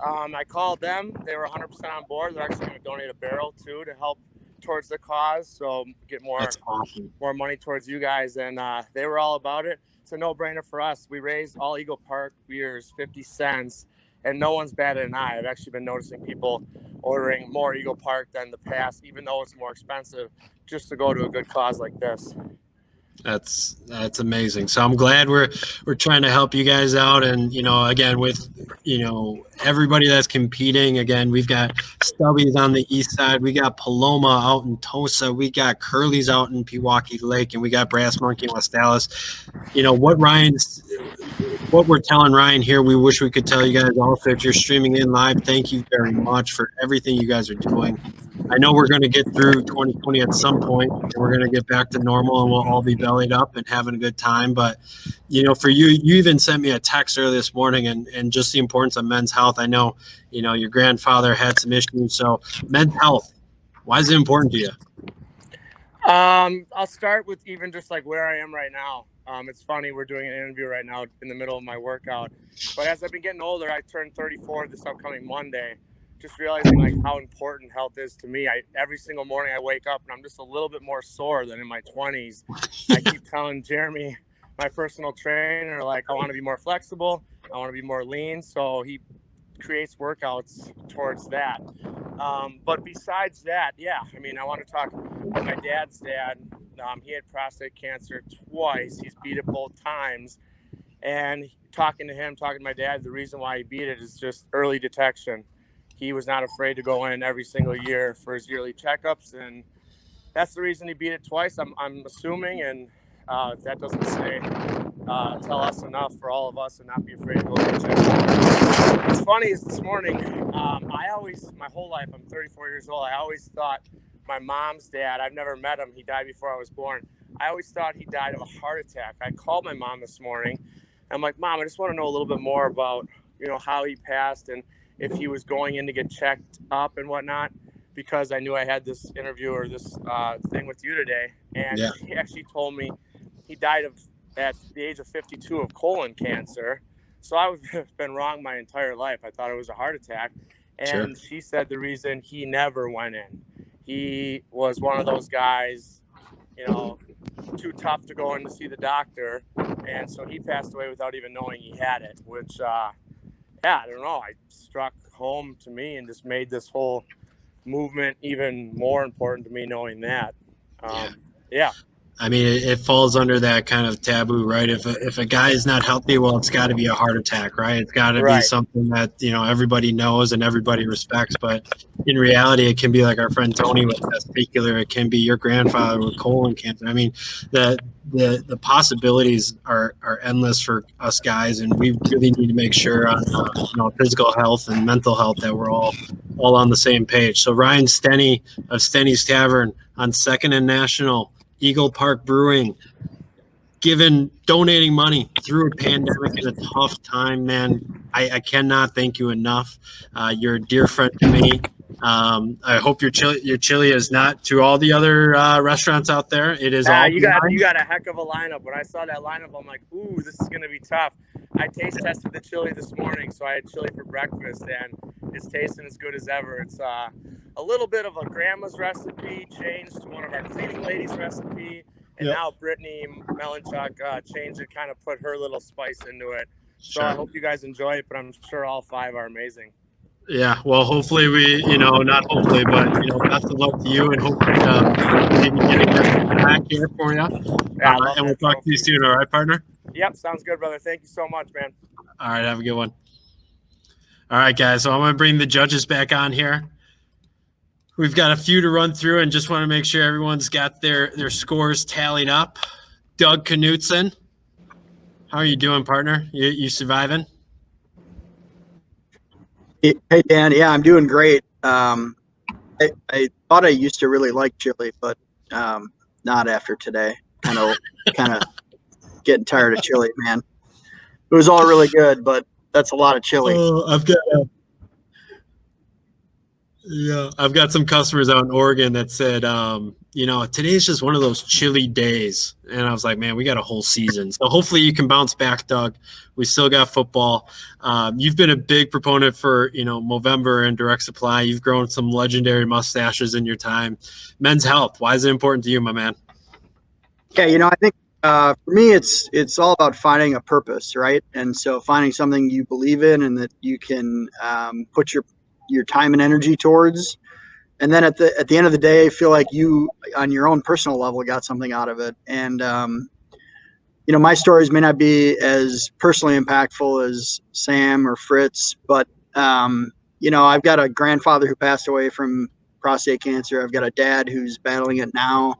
I called them. They were 100% on board. They're actually going to donate a barrel, too, to help towards the cause, so get more money towards you guys. And they were all about it. It's a no-brainer for us. We raised all Eagle Park beers 50 cents, and no one's batted an eye. I've actually been noticing people ordering more Eagle Park than the past, even though it's more expensive, just to go to a good cause like this. That's amazing. So I'm glad we're trying to help you guys out. And, again, with, everybody that's competing, again, we've got Stubby's on the east side. We got Paloma out in Tosa. We got Curly's out in Pewaukee Lake, and we got Brass Monkey in West Dallas. What we're telling Ryan here, we wish we could tell you guys also. If you're streaming in live, thank you very much for everything you guys are doing. I know we're going to get through 2020 at some point, and we're going to get back to normal, and we'll all be bellied up and having a good time. But, for you even sent me a text early this morning and just the importance of men's health. I know, your grandfather had some issues. So men's health, why is it important to you? I'll start with even just like where I am right now. It's funny, we're doing an interview right now in the middle of my workout. But as I've been getting older, I turned 34 this upcoming Monday. Just realizing like how important health is to me. Every single morning I wake up and I'm just a little bit more sore than in my 20s. I keep telling Jeremy, my personal trainer, like I want to be more flexible. I want to be more lean. So he creates workouts towards that. But besides that, I want to talk about my dad's dad. He had prostate cancer twice. He's beat it both times. And talking to my dad, the reason why he beat it is just early detection. He was not afraid to go in every single year for his yearly checkups, and that's the reason he beat it twice. I'm assuming, and if that doesn't say, tell us enough for all of us and not be afraid to go get checked. What's funny is this morning, my whole life, I'm 34 years old. I always thought my mom's dad, I've never met him. He died before I was born. I always thought he died of a heart attack. I called my mom this morning. I'm like, Mom, I just want to know a little bit more about, how he passed and if he was going in to get checked up and whatnot, because I knew I had this interview or this thing with you today. And He actually told me he died at the age of 52 of colon cancer. So I've been wrong my entire life. I thought it was a heart attack. And She said the reason he never went in, he was one of those guys, too tough to go in to see the doctor. And so he passed away without even knowing he had it, which yeah, I don't know. I struck home to me and just made this whole movement even more important to me knowing that. Yeah. I mean, it falls under that kind of taboo, right? If a guy is not healthy, well, it's got to be a heart attack, right? It's got to be Right. something that, everybody knows and everybody respects. But in reality, it can be like our friend Tony with testicular. It can be your grandfather with colon cancer. I mean, the possibilities are endless for us guys, and we really need to make sure on physical health and mental health that we're all on the same page. So Ryan Stenny of Stenny's Tavern on 2nd and National, Eagle Park Brewing, donating money through a pandemic in a tough time, man. I cannot thank you enough. You're a dear friend to me. I hope your chili is not to all the other restaurants out there. It is all. You got a heck of a lineup. When I saw that lineup, I'm like, ooh, this is gonna be tough. I taste tested the chili this morning, so I had chili for breakfast, and it's tasting as good as ever. It's a little bit of a grandma's recipe changed to one of our cleaning ladies' recipe, and now Brittany Melanchuk changed it, kind of put her little spice into it. So sure. I hope you guys enjoy it, but I'm sure all 5 are amazing. Yeah, well, hopefully not hopefully, but best of luck to you, and hopefully maybe getting that back here for you. Yeah, and we'll talk to you soon. All right, partner? Yep, sounds good, brother. Thank you so much, man. All right, have a good one. All right, guys, so I'm going to bring the judges back on here. We've got a few to run through, and just want to make sure everyone's got their scores tallied up. Doug Knutson, how are you doing, partner? You surviving? Hey, Dan. Yeah, I'm doing great. I thought I used to really like chili, but not after today. Kind of getting tired of chili, man. It was all really good, but that's a lot of chili. I've got some customers out in Oregon that said, today's just one of those chilly days. And I was like, man, we got a whole season. So hopefully you can bounce back, Doug. We still got football. You've been a big proponent for, MOvember and Direct Supply. You've grown some legendary mustaches in your time. Men's health, why is it important to you, my man? Yeah, I think for me, it's all about finding a purpose, right? And so finding something you believe in and that you can put your time and energy towards, and then at the end of the day, feel like you on your own personal level got something out of it. And my stories may not be as personally impactful as Sam or Fritz, but I've got a grandfather who passed away from prostate cancer. I've got a dad who's battling it now,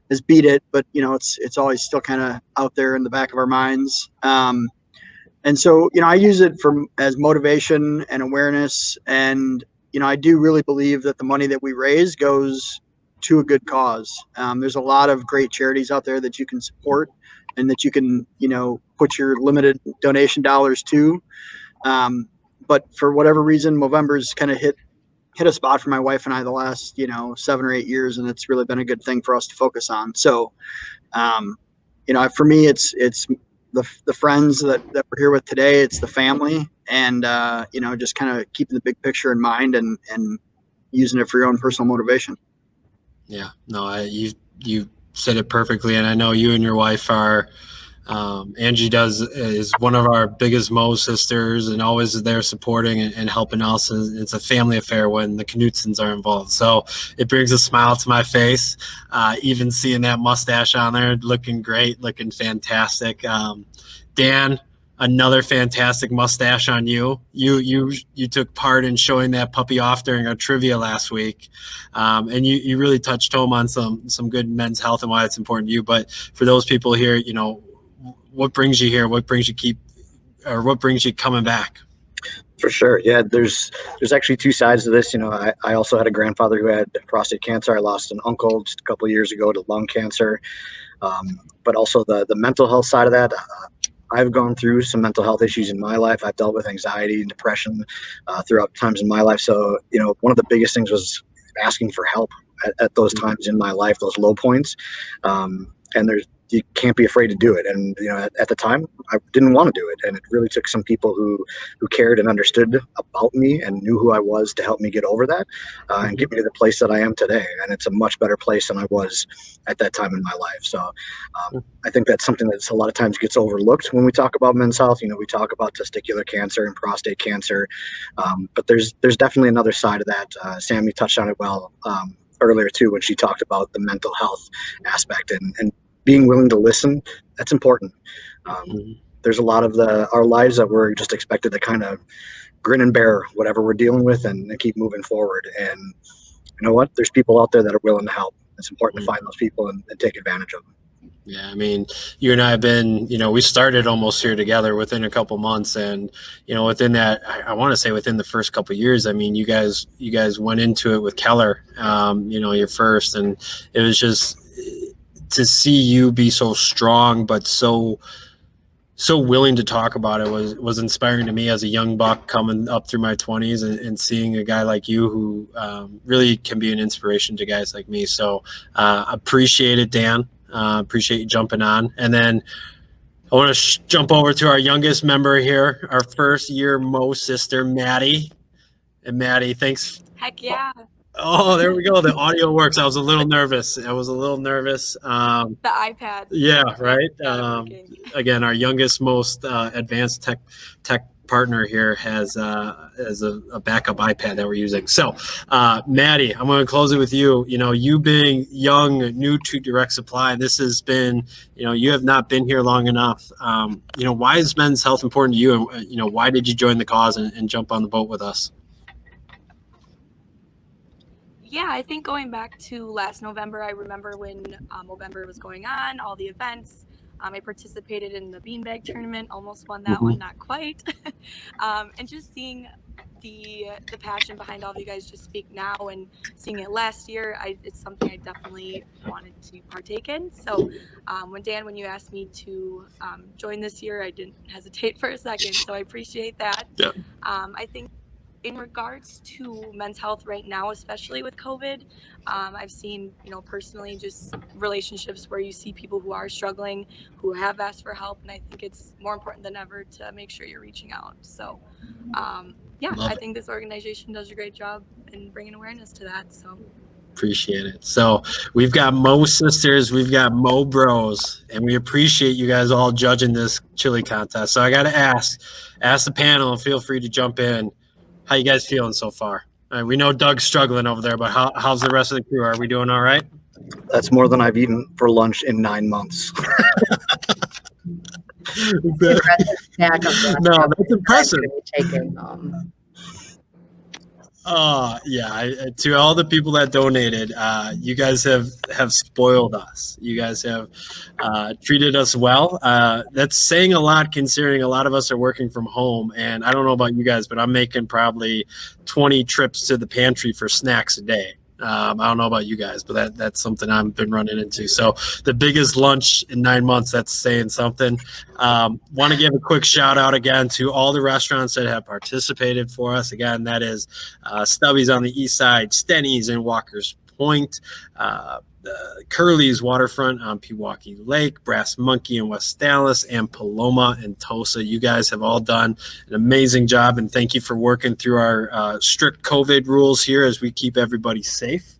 has beat it, but it's always still kind of out there in the back of our minds. And so, I use it as motivation and awareness. And, I do really believe that the money that we raise goes to a good cause. There's a lot of great charities out there that you can support and that you can, put your limited donation dollars to. But for whatever reason, Movember's kind of hit a spot for my wife and I the last, 7 or 8 years. And it's really been a good thing for us to focus on. So, for me, it's the friends that we're here with today. It's the family, and just kind of keeping the big picture in mind and using it for your own personal motivation. Yeah, no, you said it perfectly, and I know you and your wife are. Angie is one of our biggest Mo sisters, and always there supporting and helping us. It's a family affair when the Knutsons are involved. So it brings a smile to my face. Even seeing that mustache on there, looking great, looking fantastic. Dan, another fantastic mustache on you. You took part in showing that puppy off during our trivia last week, and you really touched home on some good men's health and why it's important to you. But for those people here, what brings you here? What brings you coming back? For sure. Yeah, there's actually 2 sides to this. I also had a grandfather who had prostate cancer. I lost an uncle just a couple of years ago to lung cancer. But also the mental health side of that. I've gone through some mental health issues in my life. I've dealt with anxiety and depression throughout times in my life. So, one of the biggest things was asking for help at those times in my life, those low points. And you can't be afraid to do it. And at the time, I didn't want to do it, and it really took some people who cared and understood about me and knew who I was to help me get over that and get me to the place that I am today. And it's a much better place than I was at that time in my life. So I think that's something that's a lot of times gets overlooked when we talk about men's health. We talk about testicular cancer and prostate cancer, but there's definitely another side of that. Sam, you touched on it well earlier too when she talked about the mental health aspect and being willing to listen. That's important. There's a lot of our lives that we're just expected to kind of grin and bear whatever we're dealing with and keep moving forward. And you know what? There's people out there that are willing to help. It's important to find those people and take advantage of them. Yeah, I mean, you and I have been, we started almost here together within a couple months, and within that, I want to say within the first couple of years, I mean, you guys went into it with Keller, your first, and it was just to see you be so strong, but so willing to talk about it was inspiring to me as a young buck coming up through my 20s and seeing a guy like you who really can be an inspiration to guys like me. So appreciate it, Dan. Appreciate you jumping on. And then I want to jump over to our youngest member here, our first year Mo sister, Maddie. And Maddie, thanks. Heck yeah. Oh, there we go. The audio works. I was a little nervous. The iPad. Yeah, right. Again, our youngest, most advanced tech partner here has a backup iPad that we're using. So, Maddie, I'm going to close it with you. You being young, new to Direct Supply, this has been, you have not been here long enough. Why is men's health important to you? And, why did you join the cause and jump on the boat with us? Yeah, I think going back to last November, I remember when Movember was going on, all the events. I participated in the beanbag tournament, almost won that one, not quite. And just seeing the passion behind all of you guys just speak now and seeing it last year, it's something I definitely wanted to partake in. So when you asked me to join this year, I didn't hesitate for a second. So I appreciate that. Yeah. I think in regards to men's health right now, especially with COVID, I've seen, personally just relationships where you see people who are struggling, who have asked for help. And I think it's more important than ever to make sure you're reaching out. So, I think this organization does a great job in bringing awareness to that. So appreciate it. So we've got Mo sisters, we've got Mo bros, and we appreciate you guys all judging this chili contest. So I got to ask the panel, and feel free to jump in. How you guys feeling so far? We know Doug's struggling over there, but how's the rest of the crew? Are we doing all right? That's more than I've eaten for lunch in 9 months. No, that's impressive. To all the people that donated, you guys have spoiled us. You guys have treated us well. That's saying a lot considering a lot of us are working from home. And I don't know about you guys, but I'm making probably 20 trips to the pantry for snacks a day. I don't know about you guys, but that's something I've been running into. So the biggest lunch in 9 months, that's saying something. Want to give a quick shout out again to all the restaurants that have participated for us. Again, that is Stubby's on the east side, Stenny's in Walker's Point, Curly's Waterfront on Pewaukee Lake, Brass Monkey in West Dallas, and Paloma and Tosa. You guys have all done an amazing job, and thank you for working through our strict COVID rules here as we keep everybody safe.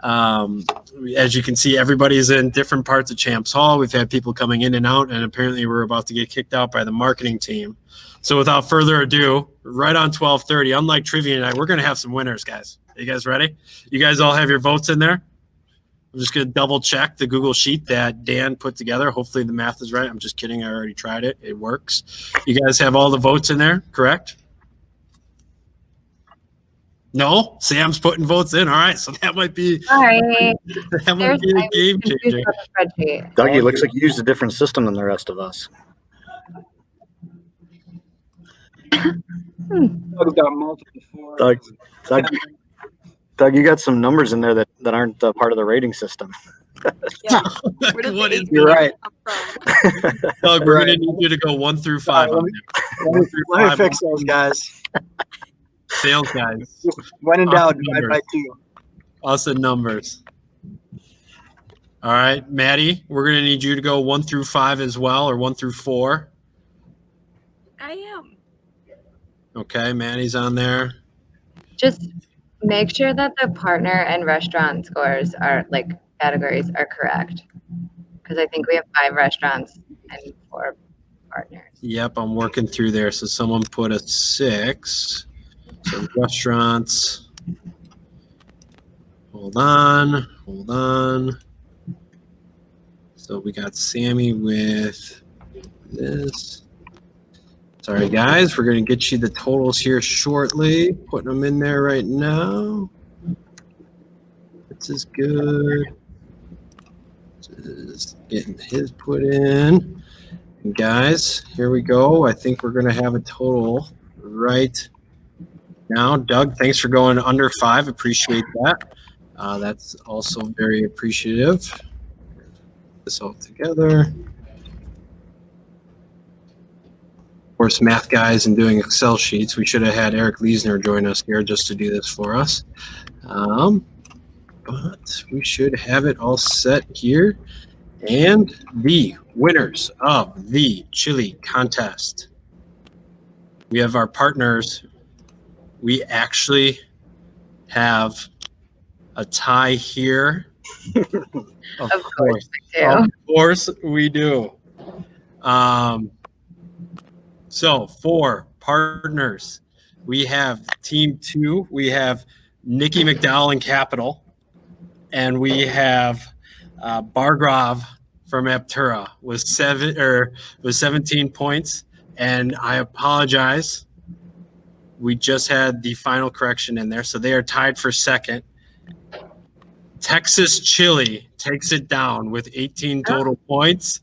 As you can see, everybody's in different parts of Champs Hall. We've had people coming in and out, and apparently we're about to get kicked out by the marketing team. So without further ado, right on 12:30, unlike Trivia Night, we're going to have some winners, guys. Are you guys ready? You guys all have your votes in there? I'm just going to double check the Google sheet that Dan put together. Hopefully the math is right. I'm just kidding. I already tried it. It works. You guys have all the votes in there, correct? No? Sam's putting votes in. All right. So that might be, Sorry. that might be a game changer. Doug, it looks like you used a different system than the rest of us. Doug's got multiple fours. Doug, you got some numbers in there that aren't part of the rating system. yeah. You're right. Doug, we're going to need you to go 1 through 5. Let me fix those guys. Sales guys. When in doubt, divide by 2. Us and numbers. All right, Maddie, we're going to need you to go 1 through 5 as well, or 1 through 4. I am. Okay, Maddie's on there. Just make sure that the partner and restaurant scores are like categories are correct. Because I think we have 5 restaurants and 4 partners. Yep, I'm working through there. So someone put a 6. So restaurants. Hold on. So we got Sammy with this. Sorry, guys. We're going to get you the totals here shortly. Putting them in there right now. This is good. Just getting his put in. And guys, here we go. I think we're going to have a total right now. Doug, thanks for going under 5. Appreciate that. That's also very appreciative. Put this all together. Of course, math guys and doing Excel sheets. We should have had Eric Liesner join us here just to do this for us. But we should have it all set here. And the winners of the chili contest. We have our partners. We actually have a tie here. Of course. Of course we do. So for partners, we have Team 2. We have Nikki McDowell in Capital. And we have Bargrov from Aptura with 17 points. And I apologize. We just had the final correction in there. So they are tied for second. Texas Chili takes it down with 18 total points.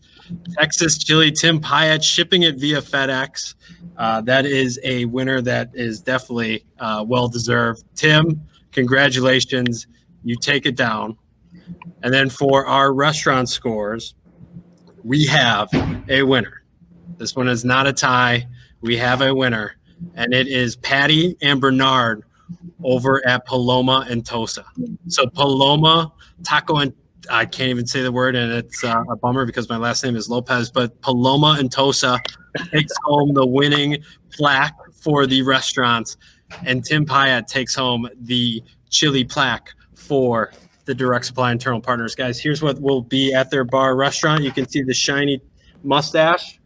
Texas Chili, Tim Pyatt shipping it via FedEx. That is a winner that is definitely well-deserved. Tim, congratulations. You take it down. And then for our restaurant scores, we have a winner. This one is not a tie. We have a winner, and it is Patty and Bernard over at Paloma and Tosa. So Paloma, Taco, and I can't even say the word, and it's a bummer because my last name is Lopez, but Paloma and Tosa takes home the winning plaque for the restaurants, and Tim Pyatt takes home the chili plaque for the Direct Supply Internal Partners. Guys, here's what will be at their bar restaurant. You can see the shiny mustache.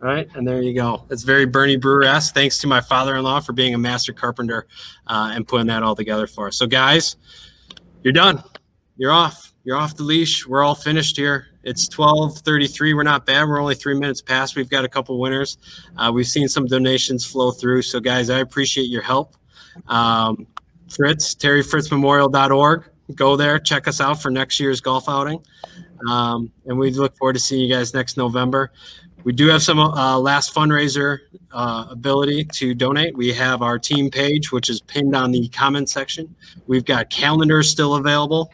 All right, and there you go. It's very Bernie Brewer-esque. Thanks to my father-in-law for being a master carpenter and putting that all together for us. So, guys, you're done. You're off. You're off the leash. We're all finished here. It's 12:33. We're not bad. We're only 3 minutes past. We've got a couple winners. We've seen some donations flow through. So, guys, I appreciate your help. Fritz, terryfritzmemorial.org. Go there. Check us out for next year's golf outing. And we look forward to seeing you guys next November. We do have some last fundraiser ability to donate. We have our team page, which is pinned on the comment section. We've got calendars still available.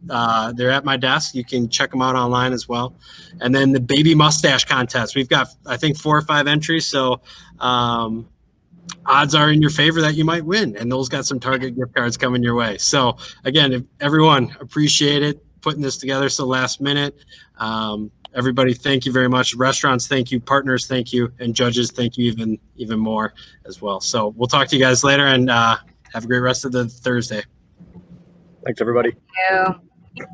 They're at my desk. You can check them out online as well. And then the baby mustache contest. We've got, I think, 4 or 5 entries. So odds are in your favor that you might win. And those got some Target gift cards coming your way. So again, everyone, appreciate it, putting this together so last minute. Everybody, thank you very much. Restaurants, thank you. Partners, thank you. And judges, thank you even more as well. So we'll talk to you guys later, and have a great rest of the Thursday. Thanks, everybody. Thank you.